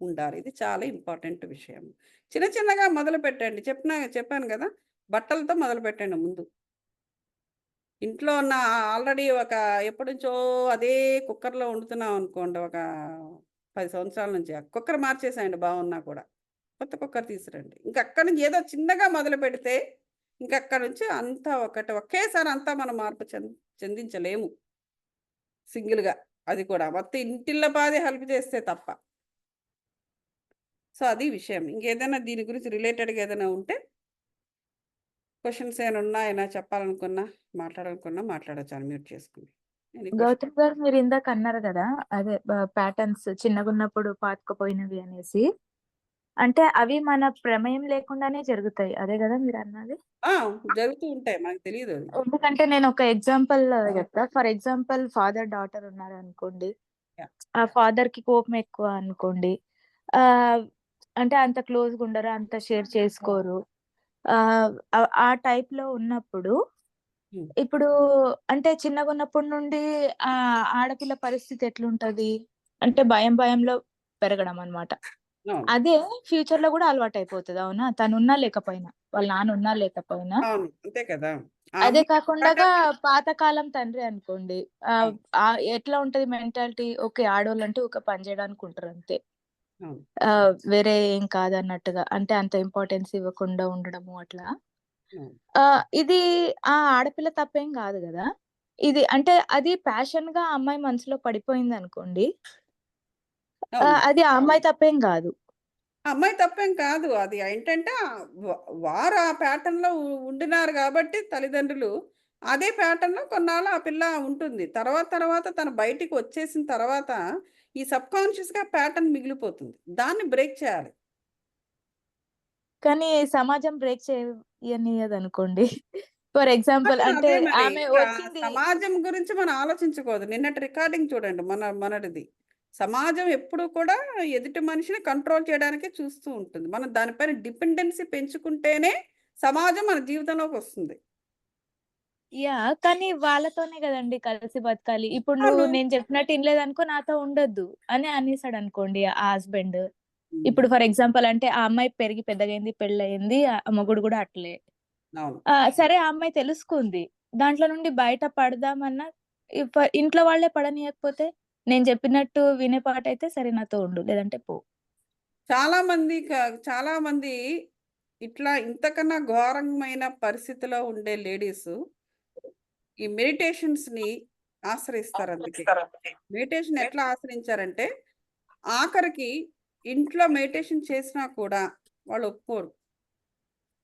ఉండాలి. ఇది చాలా ఇంపార్టెంట్ విషయం. చిన్న చిన్నగా మొదలుపెట్టండి. చెప్పాను గదా! బట్టలతో మొదలుపెట్టండి ముందు. ఇంట్లో ఉన్న ఆల్రెడీ ఎప్పటినుంచో అదే కుక్కర్‌లో వండుతున్నాం అనుకోండి. ఒక 10 సంవత్సరాల నుంచి. ఆ కుక్కర్ మార్చేసేయండి బాగున్నా కూడా. కొత్త కుక్కర్ తీసురండి. ఇంక అక్కడి నుంచి ఏదో చిన్నగా మొదలుపెడితే, ఇంకక్కడి నుంచి అంతా ఒకేసారి అంతా మనం మార్పు చెందించలేము. సింగిల్‌గా. అది కూడా. మొత్తం ఇంటిల్లపాది హెల్ప్ చేస్తే తప్ప. సో, అది విషయం. ఇంకేదైనా దీని గురించి రిలేటెడ్‌గా ఏదైనా ఉంటే క్వెషన్స్ ఏమైనా ఉన్నాయా చెప్పాలనుకున్నా, మాట్లాడాలనుకున్నా మాట్లాడొచ్చు అన్‌మ్యూట్ చేసుకొని. Any question? గౌతమ్ గారు మీరిందాక అన్నారు గదా! అదే ప్యాటర్న్స్ చిన్నగున్నప్పుడు పాతుకుపోయినవి అనేసి. అంటే అవి మన ప్రమేయం లేకుండానే జరుగుతాయి. అదే గదా మీరన్నది? ఆ! జరుగుతూ ఉంటాయి. మనకు తెలీదది. ఎందుకంటే నేనొక ఎగ్జాంపుల్ చెప్తా. ఫర్ ఎగ్జాంపుల్ ఫాదర్, డాటర్ ఉన్నారనుకోండి. యాహ్! ఆ ఫాదర్‌కి కోపం ఎక్కువ అనుకోండి. ఆహ్, అంటే అంత క్లోజ్‌గా ఉండరు. అంత షేర్ చేసుకోరు. ఆ టైప్‌లో ఉన్నప్పుడు హ్మ్. ఇప్పుడు అంటే చిన్నగున్నప్పటి నుండి ఆడపిల్ల పరిస్థితి ఎట్లుంటది? అంటే భయంలో పెరగడం అన్నమాట. అవును. అదే ఫ్యూచర్‌లో గూడా అలవాటయిపోతది. అవునా? తనున్నా లేకపోయినా. వాళ్ళ నాన్న ఉన్నా లేకపోయినా. అవును. అంతే కదా! ఆ అదే అమ్మాయి కాకుండగా పాతకాలం తండ్రి అనుకోండి. అవును. ఎట్లా ఉంటది మెంటాలిటీ? ఓకే. ఆడోళ్ళంటే ఊకే పని జేయడానికి ఉంటారంతే. అవును. వేరే ఏం కాదన్నట్టుగా. అంటే అంత ఇంపార్టెన్స్ ఇవ్వకుండా ఉండడము అట్లా. అవును. ఇది ఆ ఆడపిల్ల తప్పేం గాదు గదా! ఇది అంటే అది ప్యాషన్‌గా ఆ అమ్మాయి మనసులో పడిపోయిందనుకోండి. అవును. అది ఆ అమ్మాయి తప్పేం గాదు. ఆ అమ్మాయి తప్పేం కాదు. అది ఏంటంటే వారు ఆ ప్యాటర్న్‌లో ఉండినారు గాబట్టి తల్లిదండ్రులు, అదే ప్యాటర్న్‌లో కొన్నాళ్ళు ఆ పిల్ల ఉంటుంది. తర్వాత తను బయటికి వచ్చేసిన తర్వాత, ఈ సబ్‌కాన్షియస్‌గా ప్యాటర్న్ మిగిలిపోతుంది. దాన్ని బ్రేక్ చేయాలి. కానీ సమాజం బ్రేక్ చేయనియదనుకోండి. ఫర్ ఎగ్జాంపుల్ అంటే అదే మరి. ఆమె ఇంకా వచ్చింది. సమాజం గురించి మనం ఆలోచించకూడదు. నిన్నటి రికార్డింగ్ చూడండి మనటిది. సమాజం ఎప్పుడూ కూడా ఎదుటి మనిషిని కంట్రోల్ చేయడానికే చూస్తూ ఉంటుంది. మనం దానిపైన డిపెండెన్సీ పెంచుకుంటేనే సమాజం మన జీవితంలోకొస్తుంది. కానీ వాళ్ళతోనే గదండీ కలిసి బతకాలి. ఇప్పుడు అవును. నేను చెప్పినట్టు ఇనలేదనుకో నాతో ఉండొద్దు అని అనేసాడనుకోండి ఆ హస్బెండ్. హ్మ్. ఇప్పుడు ఫర్ ఎగ్జాంపుల్ అంటే ఆ అమ్మాయి పెరిగి పెద్దగయింది, పెళ్లయింది. ఆ మొగుడు గూడా అట్లే. అవును. సరే ఆ అమ్మాయి తెలుసుకుంది. దాంట్లో నుండి బయట పడదామన్నా ఇంట్లో వాళ్ళే పడనీయకపోతే, నేను చెప్పినట్టు వినే పాటైతే సరే నాతో ఉండు. లేదంటే పో. చాలా మంది ఇట్లా ఇంతకన్నా ఘోరమైన పరిస్థితిలో ఉండే లేడీస్ ఈ మెడిటేషన్స్‌ని ఆశ్రయిస్తారు అందుకే. మెడిటేషన్ ఎట్లా ఆశ్రయించారంటే, ఆఖరికి ఇంట్లో మెడిటేషన్ చేసినా కూడా వాళ్ళు ఒప్పుకోరు.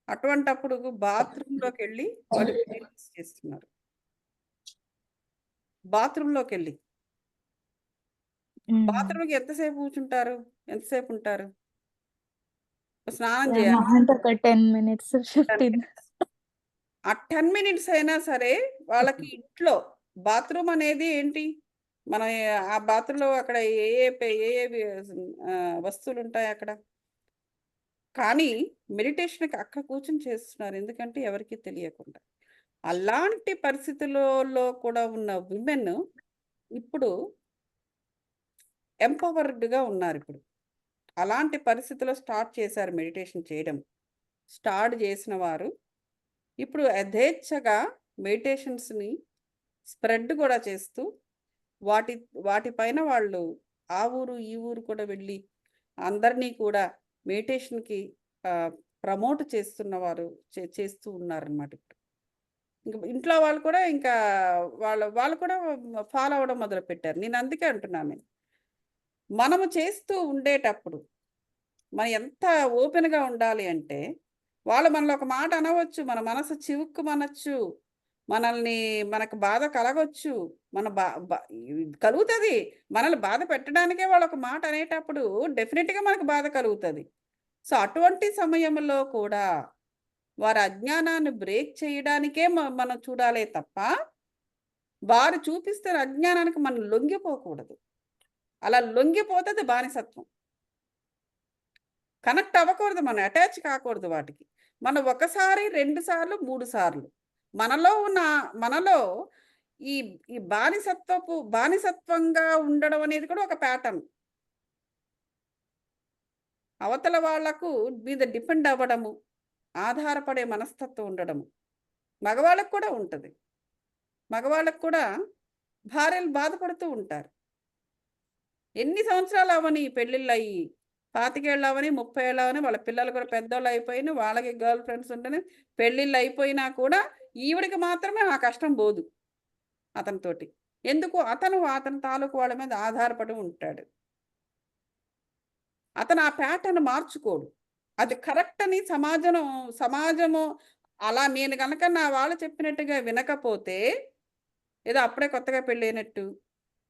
అటువంటప్పుడు బాత్రూమ్‌లోకెళ్ళి వాళ్ళు మెడిటేషన్స్ చేస్తున్నారు. బాత్రూమ్‌లోకెళ్ళి. హ్మ్. బాత్రూమ్‌కి ఎంతసేపు కూర్చుంటారు? ఎంతసేపు ఉంటారు? స్నానం మహా చేయాలి. అంటే ఒక 10 మినిట్స్, 10 15. మినిట్స్. ఆ 10 మినిట్స్ అయినా సరే వాళ్ళకి ఇంట్లో బాత్రూమ్ అనేది ఏంటి? మనం ఆ బాత్రూమ్‌లో అక్కడ ఏ ఏ పె ఏ ఏవి వస్తువులుంటాయి అక్కడ? కానీ మెడిటేషన్‌కి అక్కడ కూర్చొని చేస్తున్నారు. ఎందుకంటే ఎవరికీ తెలియకుండా. అలాంటి పరిస్థితులలో కూడా ఉన్న విమెన్ ఇప్పుడు ఎంపవర్డ్‌గా ఉన్నారిప్పుడు. అలాంటి పరిస్థితిలో స్టార్ట్ చేశారు మెడిటేషన్ చేయడం. స్టార్ట్ చేసిన వారు ఇప్పుడు యథేచ్ఛగా మెడిటేషన్స్‌ని స్ప్రెడ్ కూడా చేస్తూ వాటి వాటి పైన వాళ్ళు ఆ ఊరు, ఈ ఊరు కూడా వెళ్ళి అందరినీ కూడా మెడిటేషన్‌కి ఆహ్, ప్రమోట్ చేస్తున్నవారు చేస్తూ ఉన్నారనమాట ఇప్పుడు. ఇంక ఇంట్లో వాళ్ళు కూడా ఇంకా వాళ్ళు కూడా ఫాలో అవ్వడం మొదలుపెట్టారు. నేను అందుకే అంటున్నాను నేను. మనము చేస్తూ ఉండేటప్పుడు మనం ఎంత ఓపెన్‌గా ఉండాలి అంటే, వాళ్ళు మనలో ఒక మాట అనవచ్చు. మన మనసు చివుక్కుమనొచ్చు. మనల్ని మనకు బాధ కలగొచ్చు. మన బా బ కలుగుతది. మనల్ని బాధ పెట్టడానికే వాళ్ళొక మాట అనేటప్పుడు డెఫినిట్‌గా మనకు బాధ కలుగుతది. సో, అటువంటి సమయంలో కూడా వారి అజ్ఞానాన్ని బ్రేక్ చేయడానికే మనం చూడాలే తప్ప, వారు చూపిస్తున్న అజ్ఞానానికి మనం లొంగిపోకూడదు. అలా లొంగిపోతే అది బానిసత్వం. కనెక్ట్ అవ్వకూడదు మనం. అటాచ్ కాకూడదు వాటికి. మనం ఒకసారి, 2 సార్లు, 3 సార్లు. మనలో ఉన్న మనలో ఈ ఈ బానిసత్వంగా ఉండడం అనేది కూడా ఒక ప్యాటర్న్. అవతల వాళ్ళకు మీద డిపెండ్ అవ్వడము, ఆధారపడే మనస్తత్వం ఉండడము. మగవాళ్ళకి కూడా ఉంటది. మగవాళ్ళకి కూడా భార్యలు బాధపడుతూ ఉంటారు. ఎన్ని సంవత్సరాలు అవ్వని పెళ్ళిళ్ళయ్యి. 25 ఏళ్ళు అవ్వని, 30 ఏళ్ళు అవ్వని, వాళ్ళ పిల్లలు కూడా పెద్దోళ్ళయిపోయిన, వాళ్ళకి గర్ల్ ఫ్రెండ్స్ ఉంటని, పెళ్ళిళ్ళయిపోయినా కూడా ఈవిడకి మాత్రమే ఆ కష్టం బోదు అతనితోటి. ఎందుకు? అతని తాలూకు వాళ్ళ మీద ఆధారపడి ఉంటాడు. అతను ఆ ప్యాటర్న్ మార్చుకోడు. అది కరెక్ట్ అని సమాజము అలా నేను గనక నా వాళ్ళు చెప్పినట్టుగా వినకపోతే, ఏదో అప్పుడే కొత్తగా పెళ్ళైనట్టు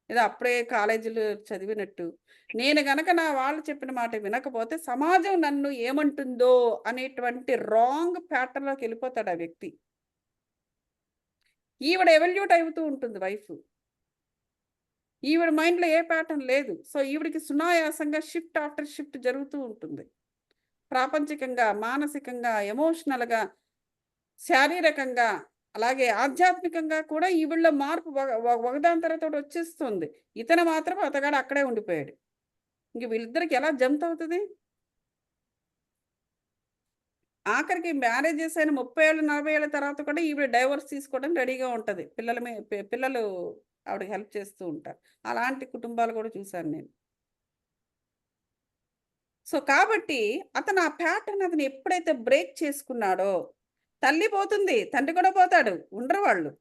ఏదో అప్పుడే కాలేజీలో చదివినట్టు. నేను గనక నా వాళ్ళు చెప్పిన మాట వినకపోతే సమాజం నన్ను ఏమంటుందో అనేటువంటి రాంగ్ ప్యాటర్న్‌లోకెళ్ళిపోతాడు ఆ వ్యక్తి. ఈవిడ ఎవల్యూట్ అవుతూ ఉంటుంది వైఫ్. ఈవిడ మైండ్‌లో ఏ ప్యాటర్న్ లేదు. సో, ఈవిడకి సునాయాసంగా షిఫ్ట్ ఆఫ్టర్ షిఫ్ట్ జరుగుతూ ఉంటుంది. ప్రాపంచికంగా, మానసికంగా, ఎమోషనల్‌గా, శారీరకంగా, అలాగే ఆధ్యాత్మికంగా కూడా ఈవిడలో మార్పు ఒకదాని తర్వాత ఒకటి వచ్చేస్తుంది. ఇతను మాత్రం అతగాడు అక్కడే ఉండిపోయాడు. ఇంక వీళ్ళిద్దరికి ఎలా జంప్ అవుతది? ఆఖరికి మ్యారేజెస్ అయిన 30 ఏళ్ళు, 40 ఏళ్ల తర్వాత కూడా ఈవిడ డైవోర్స్ తీసుకోవడానికి రెడీగా ఉంటది. పిల్లలు ఆవిడకి హెల్ప్ చేస్తూ ఉంటారు. అలాంటి కుటుంబాలు కూడా చూసాను నేను. సో, కాబట్టి అతను ఆ ప్యాటర్న్ అతను ఎప్పుడైతే బ్రేక్ చేసుకున్నాడో, తల్లి పోతుంది, తండ్రి కూడా పోతాడు. ఉండరు వాళ్ళు.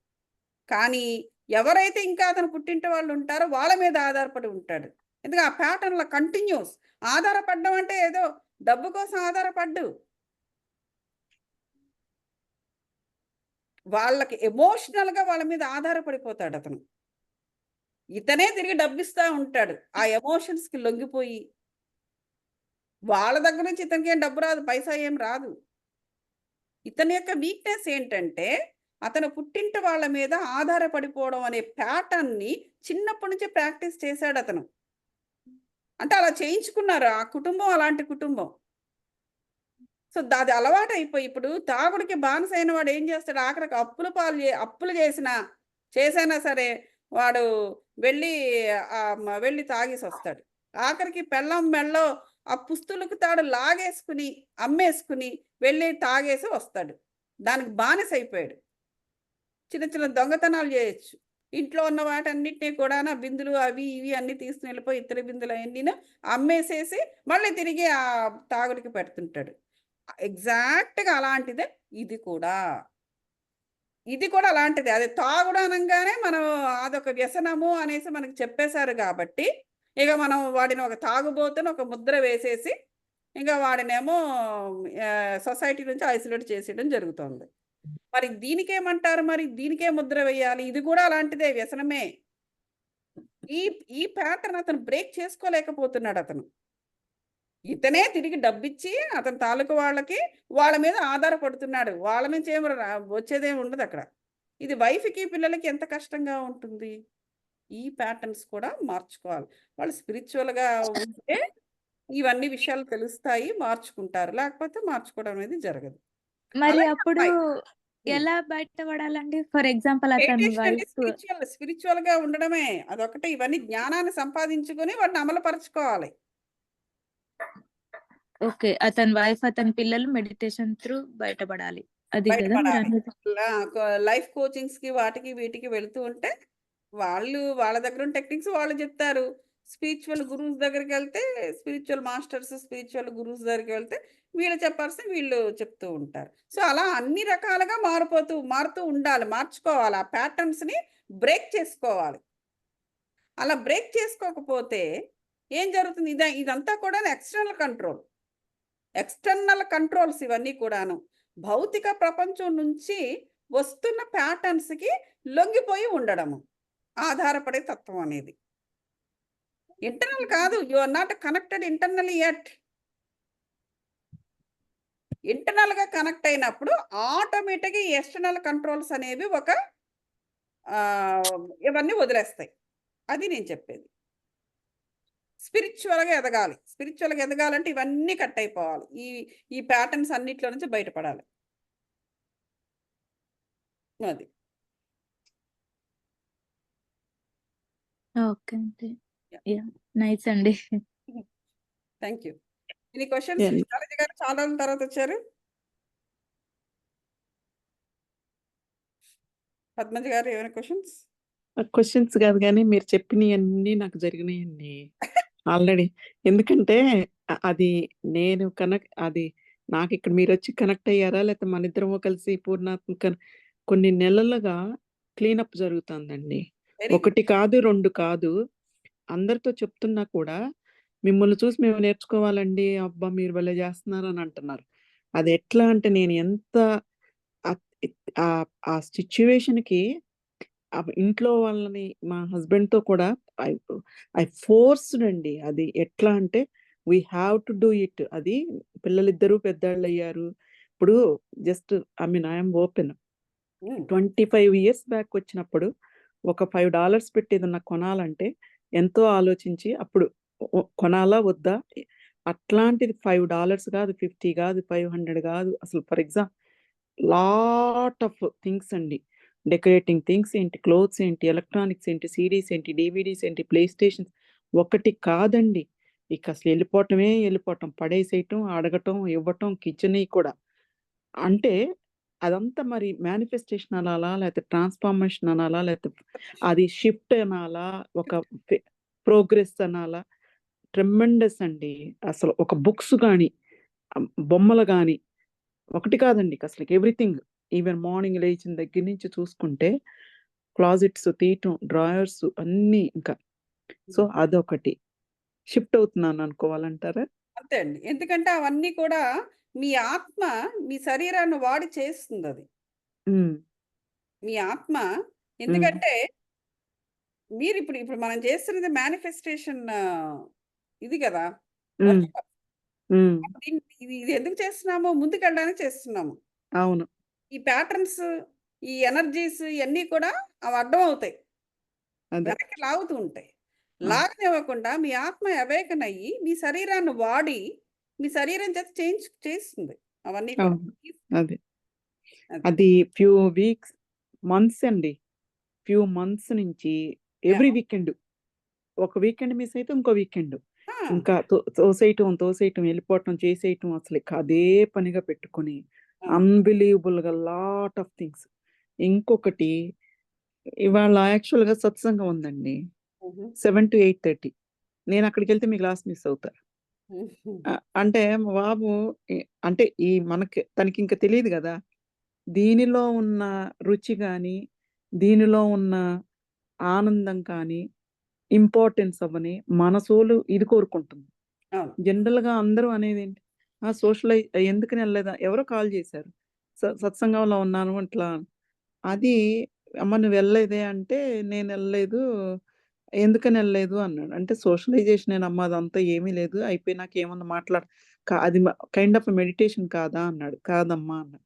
కానీ ఎవరైతే ఇంకా అతని పుట్టింటి వాళ్ళు ఉంటారో వాళ్ళ మీద ఆధారపడి ఉంటాడు. ఎందుకంటే ఆ ప్యాటర్న్‌లో కంటిన్యూస్. ఆధారపడడం అంటే ఏదో డబ్బు కోసం ఆధారపడ్డు. వాళ్ళకి ఎమోషనల్‌గా వాళ్ళ మీద ఆధారపడిపోతాడతను. ఇతనే తిరిగి డబ్బిస్తా ఉంటాడు. ఆ ఎమోషన్స్‌కి లొంగిపోయి, వాళ్ళ దగ్గర నుంచి ఇతనికేం డబ్బు రాదు. పైసా ఏం రాదు. ఇతని యొక్క వీక్‌నెస్ ఏంటంటే, అతను పుట్టింటి వాళ్ళ మీద ఆధారపడిపోవడం అనే ప్యాటర్న్‌ని చిన్నప్పటి నుంచే ప్రాక్టీస్ చేశాడతను. అంటే అలా చేయించుకున్నారు. ఆ కుటుంబం అలాంటి కుటుంబం. సో, అది అలవాటయిపోయి ఇప్పుడు తాగుడికి బానిసైన వాడు ఏం చేస్తాడు? ఆఖరికి అప్పులు చేసైనా సరే వాడు వెళ్ళి వెళ్ళి తాగేసొస్తాడు. ఆఖరికి పెళ్ళాం మెడలో ఆ పుస్తులకు తాడు లాగేసుకొని, అమ్మేసుకొని వెళ్ళి తాగేసి వస్తాడు. దానికి బానిసైపోయాడు. చిన్న చిన్న దొంగతనాలు జేయొచ్చు. ఇంట్లో ఉన్న వాటన్నిటిని కూడా నా బిందులు అవి ఇవి అన్ని తీసుకుని వెళ్ళిపోయి ఇతర బిందులు అన్నీ అమ్మేసేసి మళ్ళీ తిరిగి ఆ తాగుడికి పెడుతుంటాడు. ఎగ్జాక్ట్గా అలాంటిదే ఇది కూడా. ఇది కూడా అలాంటిదే. అది తాగుడు అనంగానే మనం అదొక వ్యసనము అనేసి మనకి చెప్పేశారు కాబట్టి ఇక మనం వాడిని ఒక తాగుబోతుని ఒక ముద్ర వేసేసి ఇంకా వాడినేమో సొసైటీ నుంచి ఐసోలేట్ చేసేయడం జరుగుతుంది. మరి దీనికేమంటారు? మరి దీనికే ముద్ర వేయాలి? ఇది కూడా అలాంటిదే, వ్యసనమే. ఈ ఈ ప్యాటర్న్ అతను బ్రేక్ చేసుకోలేకపోతున్నాడు అతను. ఇతనే తిరిగి డబ్బిచ్చి అతని తాలూకు వాళ్ళకి వాళ్ళ మీద ఆధారపడుతున్నాడు. వాళ్ళ నుంచి ఏమి వచ్చేదేమి ఉండదు అక్కడ. ఇది వైఫ్‌కి, పిల్లలకి ఎంత కష్టంగా ఉంటుంది. ఈ ప్యాటర్న్స్ కూడా మార్చుకోవాలి. వాళ్ళు స్పిరిచువల్‌గా ఉంటే ఇవన్నీ విషయాలు తెలుస్తాయి, మార్చుకుంటారు. లేకపోతే మార్చుకోవడం అనేది జరగదు. మరి అలాగే అప్పుడు అమ్మాయి. హ్మ్. ఎలా బయటపడాలండి? ఫర్ ఎగ్జాంపుల్ అతని మెడిటేషన్ అంటే వైఫ్ స్పిరిచువల్‌గా ఉండడమే. అదొకటే. ఇవన్నీ జ్ఞానాన్ని సంపాదించుకొని వాటిని అమలుపరుచుకోవాలి. ఓకే. అతని వైఫ్, అతని పిల్లలు మెడిటేషన్ త్రూ బయటపడాలి. అది కదా బయటపడాలి. మీరనేది? లైఫ్ కోచింగ్స్‌కి వాటికి వీటికి వెళ్తూ ఉంటే వాళ్ళ దగ్గర ఉన్న టెక్నిక్స్ వాళ్ళు చెప్తారు. స్పిరిచువల్ గురూస్ దగ్గరికెళ్తే స్పిరిచువల్ మాస్టర్స్, స్పిరిచువల్ గురూస్ దగ్గరికి వెళ్తే వీళ్ళు చెప్పాల్సింది వీళ్ళు చెప్తూ ఉంటారు. సో, అలా అన్ని రకాలుగా మారుతూ ఉండాలి. మార్చుకోవాలి. ఆ ప్యాటర్న్స్‌ని బ్రేక్ చేసుకోవాలి. అలా బ్రేక్ చేసుకోకపోతే ఏం జరుగుతుంది? ఇదంతా కూడా ఎక్స్‌టర్నల్ కంట్రోల్. ఎక్స్‌టర్నల్ కంట్రోల్స్ ఇవన్నీ కూడాను. భౌతిక ప్రపంచం నుంచి వస్తున్న ప్యాటర్న్స్‌కి లొంగిపోయి ఉండడము. ఆధారపడే తత్వం అనేది. ఇంటర్నల్ కాదు. You are not connected internally yet. ఇంటర్నల్‌గా కనెక్ట్ అయినప్పుడు ఆటోమేటిక్‌గా ఈ ఎక్స్‌టర్నల్ కంట్రోల్స్ అనేవి ఇవన్నీ వదిలేస్తాయి. అది నేను చెప్పేది. స్పిరిచువల్‌గా ఎదగాలి. స్పిరిచువల్‌గా ఎదగాలంటే ఇవన్నీ కట్ అయిపోవాలి. ఈ ప్యాటర్న్స్ అన్నిట్లో నుంచి బయటపడాలి. అది. ఓకే అండి. యాహ్! యాహ్! నైస్ అండి. Thank you. Any questions? Yeah! Vishalaji గారు చాలా రోజుల తర్వాత వచ్చారు. పద్మజ గారు ఏమైనా క్వెషన్స్? క్వెషన్స్ కాదు గానీ మీరు చెప్పినయన్నీ నాకు జరిగినాయండి. ఆల్రెడీ. ఎందుకంటే అది నేను అది నాకిక్కడ మీరొచ్చి కనెక్ట్ అయ్యారా? లేతే మనిద్దరము కలిసి పూర్ణాత్మక కొన్ని నెలలుగా క్లీనప్ జరుగుతుందండి. Very good. 1 కాదు, 2 కాదు. అందరితో చెప్తున్నా కూడా మిమ్మల్ని చూసి మేము నేర్చుకోవాలండి. అబ్బా! మీరు భలే జేస్తున్నారు అని అంటున్నారు. అది ఎట్లా అంటే నేను ఎంత అత్ ఇత్ ఆ సిట్యుయేషన్‌కి ఇంట్లో వాళ్ళని మా హస్బెండ్‌తో కూడా ఐ ఐ ఫోర్స్డ్ అండి. అది ఎట్లా అంటే we have to do it. అది పిల్లలిద్దరూ పెద్దోళ్ళయ్యారు. ఇప్పుడు just I mean I am open. Hmm. 25 years back వచ్చినప్పుడు ఒక $5 పెట్టి ఏదన్నా కొనాలంటే ఎంతో ఆలోచించి అప్పుడు కొనాలా? వద్దా? అట్లాంటిది $5 కాదు, 50 కాదు, 500 కాదు. అసలు ఫర్ లాట్ ఆఫ్ థింగ్స్ అండి. డెకరేటింగ్ థింగ్స్ ఏంటి, క్లోత్స్ ఏంటి, ఎలక్ట్రానిక్స్ ఏంటి, సీడీస్ ఏంటి, డీవీడీస్ ఏంటి, ప్లే స్టేషన్స్ ఒకటి కాదండి. ఇక అసలు ఎళ్ళిపోవటం, పడేసేయటం, అడగటం, ఇవ్వటం, కిచెన్‌యి కూడా. అంటే అదంతా మరి మేనిఫెస్టేషన్ అనాలా? లేతే ట్రాన్స్‌ఫార్మేషన్ అనాలా? లేతే అది షిఫ్ట్ అనాలా? ఒక ఫె ప్రోగ్రెస్ అనాలా? ట్రెమెండస్ అండి. అసలు ఒక బుక్స్ గాని, బొమ్మలు గాని ఒకటి కాదండి అసలకి ఎవ్రీథింగ్. ఈవెన్ మార్నింగ్ లేచిన దగ్గర నుంచి చూసుకుంటే క్లాజెట్స్ తీయటం, డ్రాయర్స్ అన్నీ ఇంకా. సో, హ్మ్. అదొకటి. షిఫ్ట్ అవుతున్నాను అనుకోవాలంటారా? అంతే అండి. ఎందుకంటే అవన్నీ కూడా మీ ఆత్మ మీ శరీరాన్ని వాడి చేస్తుందది. హ్మ్. మీ ఆత్మ హ్మ్. ఎందుకంటే ఇప్పుడు మనం చేస్తున్నది మేనిఫెస్టేషన్ ఇది గదా! హ్మ్. వర్క్. హ్మ్. ఇది ఎందుకు చేస్తున్నాము? ముందుకెళ్ళడానికి చేస్తున్నాము. అవును. ఈ ప్యాటర్న్స్, ఈ ఎనర్జీస్ ఇయన్నీ కూడా అవి అడ్డమవుతాయి. అదే. వెనక్కి లాగుతూ ఉంటాయి. అవును. లాగనివ్వకుండా మీ ఆత్మ అవేకన్ అయ్యి, మీ శరీరాన్ని వాడి, మీ శరీరం చేత చేయిస్తుంది అవన్నీ కూడా. అవును. అదే. అది. అది ఫ్యూ వీక్స్, మంత్స్ అండి. ఫ్యూ మంత్స్ నుంచి ఎవ్రీ యాహ్! వీకెండ్. ఒక వీకెండ్ మిస్ అయితే ఇంకో వీకెండ్. ఆ! ఇంకా తోసేయటం, వెళ్ళిపోవటం, చేసేయటం అసలిక అదే పనిగా పెట్టుకొని ఆ! అన్‌బిలీవబుల్‌గా లాట్ ఆఫ్ థింగ్స్. ఇంకొకటి ఇవాళ యాక్చువల్‌గా సత్సంగం ఉందండి. హుహు. 7-8:30. నేను అక్కడికెళ్తే మీ క్లాస్ మిస్ అవుతా. హుహు. అంటే మా బాబు ఎ అంటే మనకి తనకింక తెలీదు గదా! దీనిలో ఉన్న రుచి గాని, దీనిలో ఉన్న ఆనందం కానీ, ఇంపార్టెన్స్ అవ్వని, మనసోలు ఇది కోరుకుంటుంది. అవును. జనరల్‌గా అందరూ అనేదేంటి? ఎందుకని ఎళ్ళలేదా? ఎవరో కాల్ చేశారు. సత్సంగంలో ఉన్నాను ఇట్లా. అది అమ్మ నువ్వెళ్ళలేదే అంటే, నేనెళ్ళలేదు. ఎందుకని ఎళ్ళలేదు అన్నాడు. అంటే సోషలైజేషనేనమ్మా అదంతా ఏమీ లేదు. అయిపోయినాక ఏమన్నా అది కైండ్ ఆఫ్ మెడిటేషన్ కాదా అన్నాడు. కాదమ్మా అన్నా.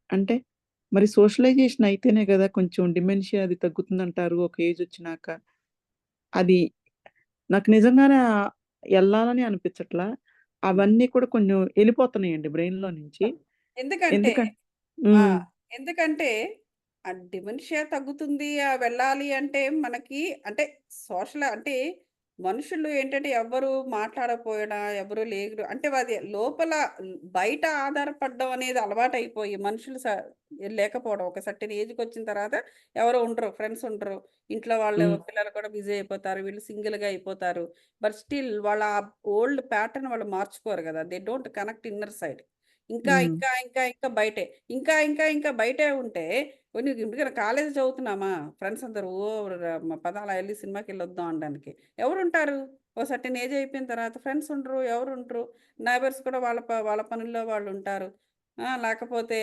అంటే మరి సోషలైజేషన్ అయితేనే గదా! కొంచెం డిమెన్షియా అది తగ్గుతుందంటారు ఒక ఏజొచ్చినాక. అది నాకు నిజంగానే ఎళ్ళాలని అనిపించట్లా. అవన్నీ కూడా కొంచెం ఎళ్ళిపోతున్నాయండి బ్రెయిన్‌లో నుంచి. ఎందుకంటే ఎందుకన్ ఆ! హ్మ్. ఎందుకంటే ఆ డిమెన్షియా తగ్గుతుంది. వెళ్ళాలి అంటే మనకి అంటే అంటే మనుషులు ఏంటంటే ఎవ్వరు మాట్లాడకపోయినా, ఎవరు లేరు అంటే అది లోపల బయట ఆధారపడడం అనేది అలవాటయిపోయి మనుషులు లేకపోవడం. ఒక సర్టెన్ ఏజ్‌కొచ్చిన తర్వాత ఎవరు ఉండరు. ఫ్రెండ్స్ ఉండరు. ఇంట్లో వాళ్ళు హ్మ్. పిల్లలు కూడా బిజీ అయిపోతారు. వీళ్ళు సింగిల్‌గా అయిపోతారు. బట్ స్టిల్ వాళ్ళ ఓల్డ్ ప్యాటర్న్ వాళ్ళు మార్చుకోరు గదా! They don't connect inner side. ఇంకా, హ్మ్. ఇంకా, ఇంకా, ఇంకా బయటే. ఇంకా, ఇంకా, ఇంకా బయటే ఉంటే నీకు ఇంటికడ కాలేజీ చదువుతున్నామా? ఫ్రెండ్స్ అందరూ పద అలా ఎళ్లి సినిమాకెళ్ళొద్దాం అనడానికి. ఎవరుంటారు? ఓ సర్టెన్ ఏజ్ అయిపోయిన తర్వాత ఫ్రెండ్స్ ఉండరు. ఎవరుంటరు? నైబర్స్ కూడా వాళ్ళ పనుల్లో వాళ్ళుంటారు. లేకపోతే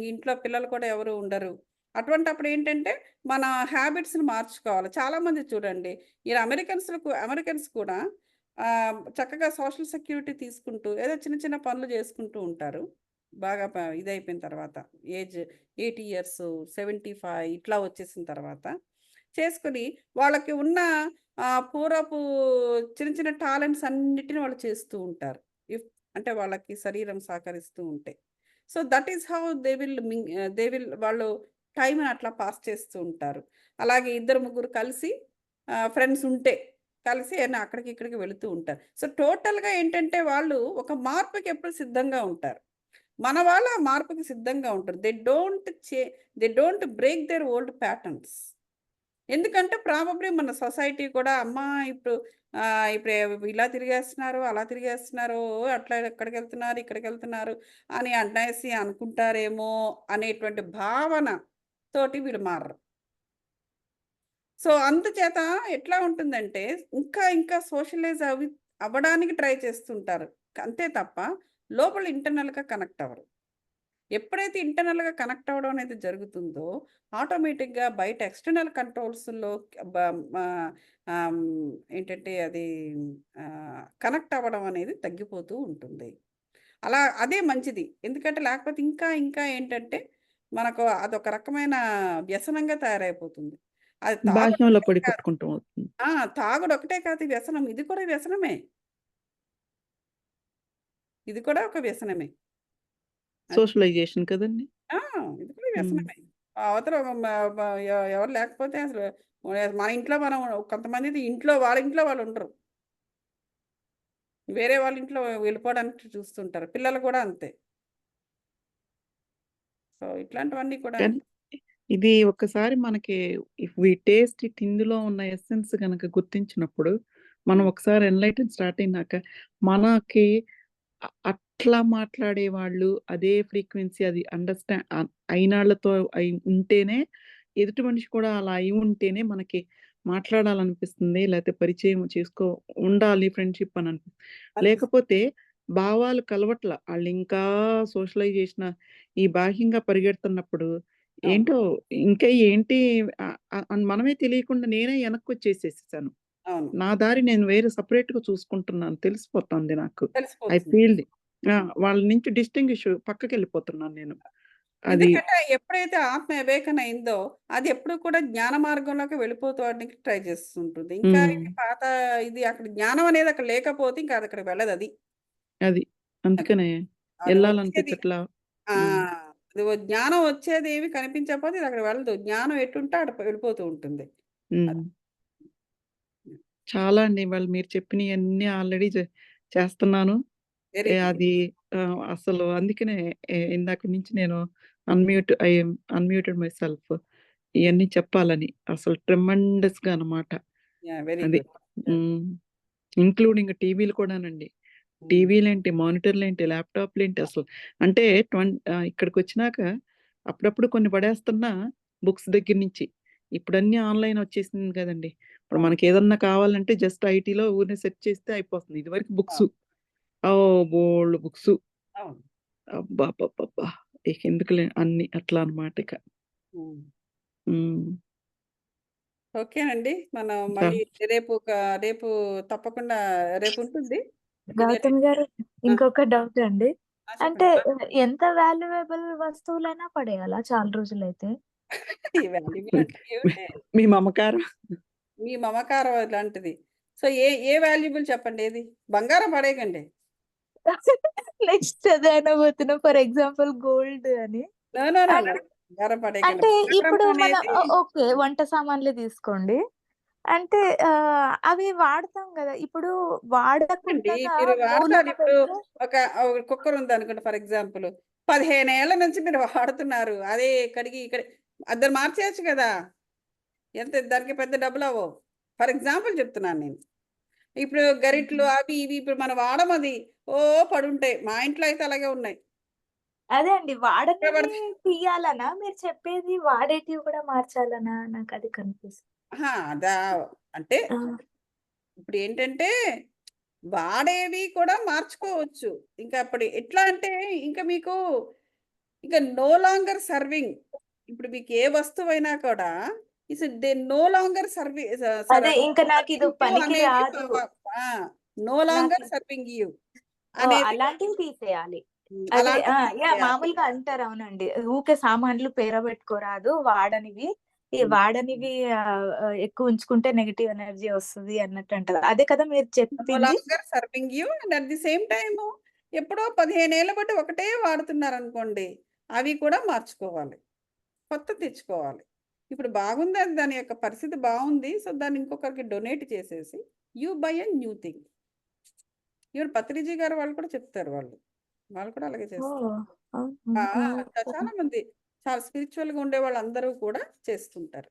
ఇంట్లో పిల్లలు కూడా ఎవరు ఉండరు. అటువంటప్పుడు ఏంటంటే, మన హ్యాబిట్స్‌ని మార్చుకోవాలి. చాలామంది చూడండి, ఈ అమెరికన్స్ కూడా చక్కగా సోషల్ సెక్యూరిటీ తీసుకుంటూ, ఏదో చిన్న చిన్న పనులు చేసుకుంటూ ఉంటారు. బాగా ఇదయిపోయిన తర్వాత. ఏజ్ 80 ఇయర్స్, 75 ఇట్లా వచ్చేసిన తర్వాత. చేసుకొని వాళ్ళకి ఉన్న పూర్వపు చిన్న చిన్న టాలెంట్స్ అన్నిటిని వాళ్ళు చేస్తూ ఉంటారు. ఇఫ్ అంటే వాళ్ళకి శరీరం సహకరిస్తూ ఉంటే. So, that is how they will వాళ్ళు టైమ్‌ని అట్లా పాస్ చేస్తూ ఉంటారు. అలాగే ఇద్దరు, ముగ్గురు కలిసి ఫ్రెండ్స్ ఉంటే కలిసి అక్కడికి, ఇక్కడికి వెళుతూ ఉంటారు. సో, టోటల్‌గా ఏంటంటే వాళ్ళు ఒక మార్పుకి ఎప్పుడు సిద్ధంగా ఉంటారు. మన వాళ్ళు ఆ మార్పుకి సిద్ధంగా ఉంటారు. They don't break their old patterns. ఎందుకంటే ప్రాబబ్లీ మన సొసైటీ కూడా అమ్మా! ఇప్పుడు ఇలా తిరిగేస్తున్నారు, అలా తిరిగేస్తున్నారు, అట్లా ఎక్కడికెళ్తున్నారు, ఇక్కడికెళ్తున్నారు అని అనేసి అనుకుంటారేమో అనేటువంటి భావన తోటి వీళ్ళు మారరు. సో, అందుచేత ఎట్లా ఉంటుందంటే, ఇంకా ఇంకా సోషలైజ్ అవ్వడానికి ట్రై చేస్తుంటారు. అంతే తప్ప లోపల ఇంటర్నల్‌గా కనెక్ట్ అవ్వరు. ఎప్పుడైతే ఇంటర్నల్‌గా కనెక్ట్ అవ్వడం అనేది జరుగుతుందో, ఆటోమేటిక్‌గా బయట ఎక్స్‌టర్నల్ కంట్రోల్స్‌లో బ ఆహ్, ఏంటంటే అది కనెక్ట్ అవ్వడం అనేది తగ్గిపోతూ ఉంటుంది. అదే మంచిది. ఎందుకంటే లేకపోతే ఇంకా ఇంకా ఏంటంటే, మనకు అదొక రకమైన వ్యసనంగా తయారైపోతుంది. అది బాహ్యంలో తాగుడొకటే పడి కాదు. కొట్టుకుంటూ అవుతుంది. ఆ! తాగుడొకటే కాదు వ్యసనం. ఇది కూడా వ్యసనమే. ఇది కూడా ఒక వ్యసనమే. అది. సోషలైజేషన్ కదండీ! ఆ! ఇది కూడా హ్మ్. వ్యసనమే. అవతల మ మ ఎవరు లేకపోతే అసలు మన ఇంట్లో మనం కొంతమంది వాళ్ళ ఇంట్లో వాళ్ళు ఉండరు. వేరే వాళ్ళ ఇంట్లో వెళ్ళిపోవడానికి చూస్తుంటారు. పిల్లలు కూడా అంతే. సో, ఇట్లాంటివన్నీ కూడా కానీ ఇది ఒక్కసారి మనకి ఇఫ్ వి టేస్ట్ ఇట్ ఇందులో ఉన్న ఎసెన్స్ గనక గుర్తించినప్పుడు, మనం హ్మ్. ఒకసారి ఎన్‌లైటెన్ స్టార్ట్ అయినాక, మనకి అట్లా మాట్లాడేవాళ్ళు, అదే ఫ్రీక్వెన్సీ అది అయినాళ్ళతో అయి ఉంటేనే, ఎదుటి మనిషి కూడా అలా అయి ఉంటేనే మనకి మాట్లాడాలనిపిస్తుంది. లేతే పరిచయం ఉండాలి ఫ్రెండ్‌షిప్ అని అనిపిస్తుంది. అనిపిస్తుంది. లేకపోతే భావాలు కలవట్ల. ఆళ్ళింకా సోషలైజేషన్ ఈ బాహ్యంగా పరిగెడుతున్నప్పుడు అవును. ఏంటో ఇంకా ఏంటి మనమే తెలియకుండా నేనే వెనక్కొచ్చేసేసాను. అవును. నా దారి నేను వేరే సెపరేట్‌గా చూసుకుంటున్నాను. తెలిసిపోతుంది నాకు. ఐ తెలిసిపోతుంది. ఫీల్డ్ ఆ! హ్మ్. వాళ్ళ నుంచి డిస్టింగ్విష్ పక్కకెళ్ళిపోతున్నాను నేను. అది ఎందుకంటే ఎప్పుడైతే ఆత్మ అవేకన్ అయిందో, అది ఎప్పుడు కూడా జ్ఞాన మార్గంలోకి వెళ్ళిపోతానికి ట్రై చేస్తుంటుంది. ఇంకా హ్మ్. ఇది ఇది అక్కడ జ్ఞానం అనేది అక్కడ లేకపోతే ఇంకా అది అక్కడికి వెళ్ళదది. అది. అది. అందుకనే అది వచ్చేది ఎళ్ళాలనిపించట్లా. ఆ! హ్మ్. అది జ్ఞానం వచ్చేదేమి కనిపించకపోతే ఇది అక్కడ వెళ్ళదు. జ్ఞానం ఎటుంటే అటు వెళ్ళిపోతూ ఉంటుంది. హ్మ్. అది. చాలా అండి. ఇవాళ మీరు చెప్పినయన్నీ ఆల్రెడీ చేస్తున్నాను. Very good. అది అసలు అందుకనే ఇందాక నుంచి నేను అన్‌మ్యూటెడ్ మై సెల్ఫ్. ఇవన్నీ చెప్పాలని అసలు ట్రెమెండస్ గా అనమాట. వెరీ అది గుడ్. ఇంక్లూడింగ్ టీవీలు కూడానండి. టీవీలేంటి, మానిటర్లేంటి, ల్యాప్టాప్లేంటి అసలు. అంటే ఇక్కడికి వచ్చినాక అప్పుడప్పుడు కొన్ని పడేస్తున్నా బుక్స్ దగ్గర నుంచి. ఇప్పుడన్నీ ఆన్లైన్ వచ్చేసింది కదండి. ఇప్పుడు మనకి ఏదన్నా కావాలంటే జస్ట్ ఐటీలో ఊరినే సెర్చ్ చేస్తే అయిపోతుంది. ఇదివరకు బుక్స్ బోల్డ్ బుక్స్. అవును. అబ్బా ఇక ఎందుకులే అన్ని అట్లా అనమాట ఇక. ఉమ్. ఉమ్. ఓకేనండి. మనం మళ్ళీ రేపు తప్పకుండా రేపు ఉంటుంది. గౌతమ్ గారు ఇంకొక డౌట్ అండి. అంటే చెప్పండి. ఎంత వాల్యుయబుల్ వస్తువులైనా పడేయాలా చాలా రోజులైతే? ఈ వాల్యుబుల్ అంటే ఏమిటి? మీ మమకారం. మీ మమకారం లాంటిది. సో ఏ వాల్యుబుల్ చెప్పండి ఏది? బంగారం పడేయకండి. నెక్స్ట్ అదే అనబోతున్నా. ఫర్ ఎగ్జాంపుల్ గోల్డ్ అని. నో నో నో అన్- నో. బంగారం పడేయకండి. అంటే బంగారం ఇప్పుడు మన అనేది ఓకే వంట సామాన్లు తీసుకోండి. అంటే అవి వాడతాం కదా. ఇప్పుడు అండి. వాడకుండా మీరు మూలన వాడతారు. ఇప్పుడు పెడితే ఒక కుక్కర్ ఉంది అనుకోండి ఫర్ ఎగ్జాంపుల్. 15 ఏళ్ల నుంచి మీరు వాడుతున్నారు. అదే కడిగి ఇక్కడ అద్దరు మార్చేయచ్చు కదా. దానికి పెద్ద డబ్బులు అవ్వవు. ఫర్ ఎగ్జాంపుల్ చెప్తున్నాను నేను. ఇప్పుడు గరిట్లు అవి ఇవి ఇప్పుడు మనం వాడమది పడుంటాయి. మా ఇంట్లో అయితే అలాగే ఉన్నాయి. అదే అండి వాడనివి పడితే తీయాలనా? మీరు చెప్పేది వాడేటివి కూడా మార్చాలనా? నాకు అది కన్ఫ్యూజ్. అదా అంటే ఇప్పుడు ఏంటంటే వాడేవి కూడా మార్చుకోవచ్చు. ఇంకా అప్పుడు ఎట్లా అంటే ఇంకా మీకు ఇంకా నో లాంగర్ సర్వింగ్. ఇప్పుడు మీకు ఏ వస్తువైనా కూడా దే నో లాంగర్ అదే ఇంకా నాకు ఇది పనికి అనేది రాదు. నో నాకు లాంగర్ సర్వింగ్ యూ ఓ అనేది అలాంటివి తీసేయాలి. అదే అలాంటివి యా చేయాలి. మామూలుగా అంటారు అవునండి. ఊకే సామాన్లు పేరబెట్టుకోరాదు. వాడనివి ఈ వాడనివి ఎక్కువ ఉంచుకుంటే నెగెటివ్ ఎనర్జీ వస్తది అన్నట్టు అంటారు. అదే కదా మీరు నో చెప్పింది? Longer serving you and at the same time ఎప్పుడో 15 ఏళ్ల బట్టి ఒకటే వాడుతున్నారనుకోండి, అవి కూడా మార్చుకోవాలి. కొత్త తెచ్చుకోవాలి. ఇప్పుడు బాగుంది అది దాని యొక్క పరిస్థితి బాగుంది. సో దాన్ని ఇంకొకరికి డొనేట్ చేసేసి you by a new thing. Even Patriji గారు వాళ్ళు కూడా చెప్తారు వాళ్ళు కూడా అలాగే చేస్తారు. ఓహ్! ఆ, ఓకే. చాలా మంది చాలా స్పిరిచువల్ గా ఉండే వాళ్ళందరూ కూడా చేస్తుంటారు.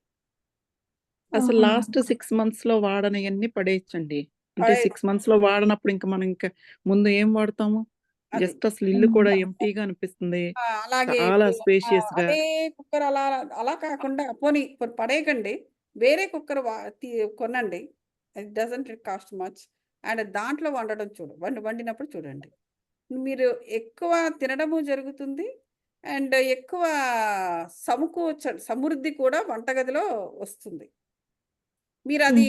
అసలు ఆహా! లాస్ట్ 6 మంత్స్ లో వాడనియన్నీ పడేయచ్చండి. అంటే పడే 6 మంత్స్ లో వాడనప్పుడు ఇంకా మనం ఇంకా ముందు ఏం వాడతాము? అది జస్ట్ అసలు ఇల్లు కూడా ఎంప్టీగా అనిపిస్తుంది. అలాగే చాలా ఇప్పుడు స్పేషియస్ గా. అదే కుక్కర్ అలా అలా కాకుండా పోనీ పడేయకండి. వేరే కుక్కర్ కొనండి. It doesn't cost much. And దాంట్లో వండడం వండినప్పుడు చూడండి. మీరు ఎక్కువ తినడము జరుగుతుంది. అండ్ ఎక్కువ సమృద్ధి కూడా వంటగదిలో వస్తుంది. మీరు అది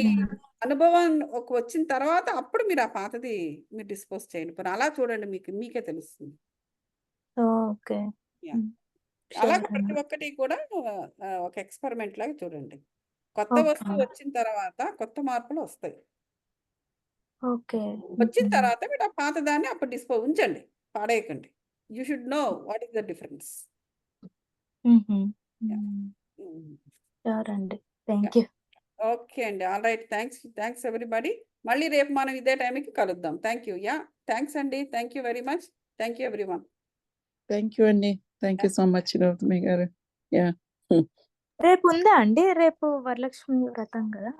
అనుభవం వచ్చిన తర్వాత అప్పుడు మీరు ఆ పాతది మీరు డిస్పోజ్ చేయండి. పోనీ అలా చూడండి, మీకే తెలుస్తుంది. ఓకే. Yeah. అలాగే ప్రతి ఒక్కటి కూడా ఒక ఎక్స్పెరిమెంట్ లాగా చూడండి. కొత్త వస్తువు వచ్చిన తర్వాత కొత్త మార్పులు వస్తాయి. ఓకే. వచ్చిన తర్వాత మీరు ఆ పాత దాన్ని అప్పుడు ఉంచండి, పాడేయకండి. You should know what is the difference. Sure అండి. Thank you. ఓకే అండి. All right. Thanks everybody. మళ్ళీ రేపు మనం ఇదే టైంకి కలుద్దాం. Thank you. థ్యాంక్స్ అండి. Thank you very much. Thank you everyone. Thank you అండి. Thank you so much Gautami గారు. రేపు ఉందా అండి? రేపు వరలక్ష్మి వ్రతం కదా?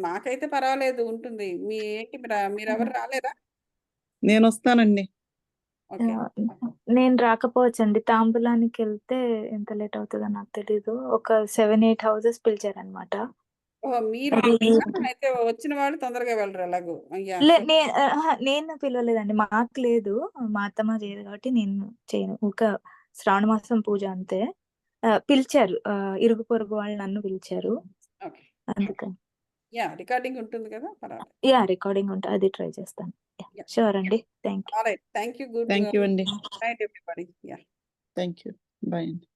నాకైతే పర్వాలేదు, ఉంటుంది. మీరెవరు రాలేదా? నేను వస్తానండి. ఓకే. నేను రాకపోవచ్చండి. తాంబూలానికి వెళ్తే ఎంత లేట్ అవుతుందో నాకు తెలీదు. ఒక 7-8 హౌసెస్ పిలిచారనమాట. మీరు అయితే వచ్చిన వాళ్ళు తొందరగా వెళ్ళరు ఎలాగో. నేను పిలవలేదండి. మాకు లేదు, మా అత్తమ్మ చేయదు కాబట్టి నేను చేయను. ఒక శ్రావణ మాసం పూజ అంతే. పిలిచారు, ఇరుగు పొరుగు వాళ్ళు నన్ను పిలిచారు. ఓకే. అందుకని రికార్డింగ్ ఉంటుంది కదా, పర్వాలేదు. రికార్డింగ్ ఉంటుంది, అది ట్రై చేస్తాను. షూర్ అండి. Thank you. All right. Thank you. Good thank you అండి. Night everybody. Thank you. Bye అండి.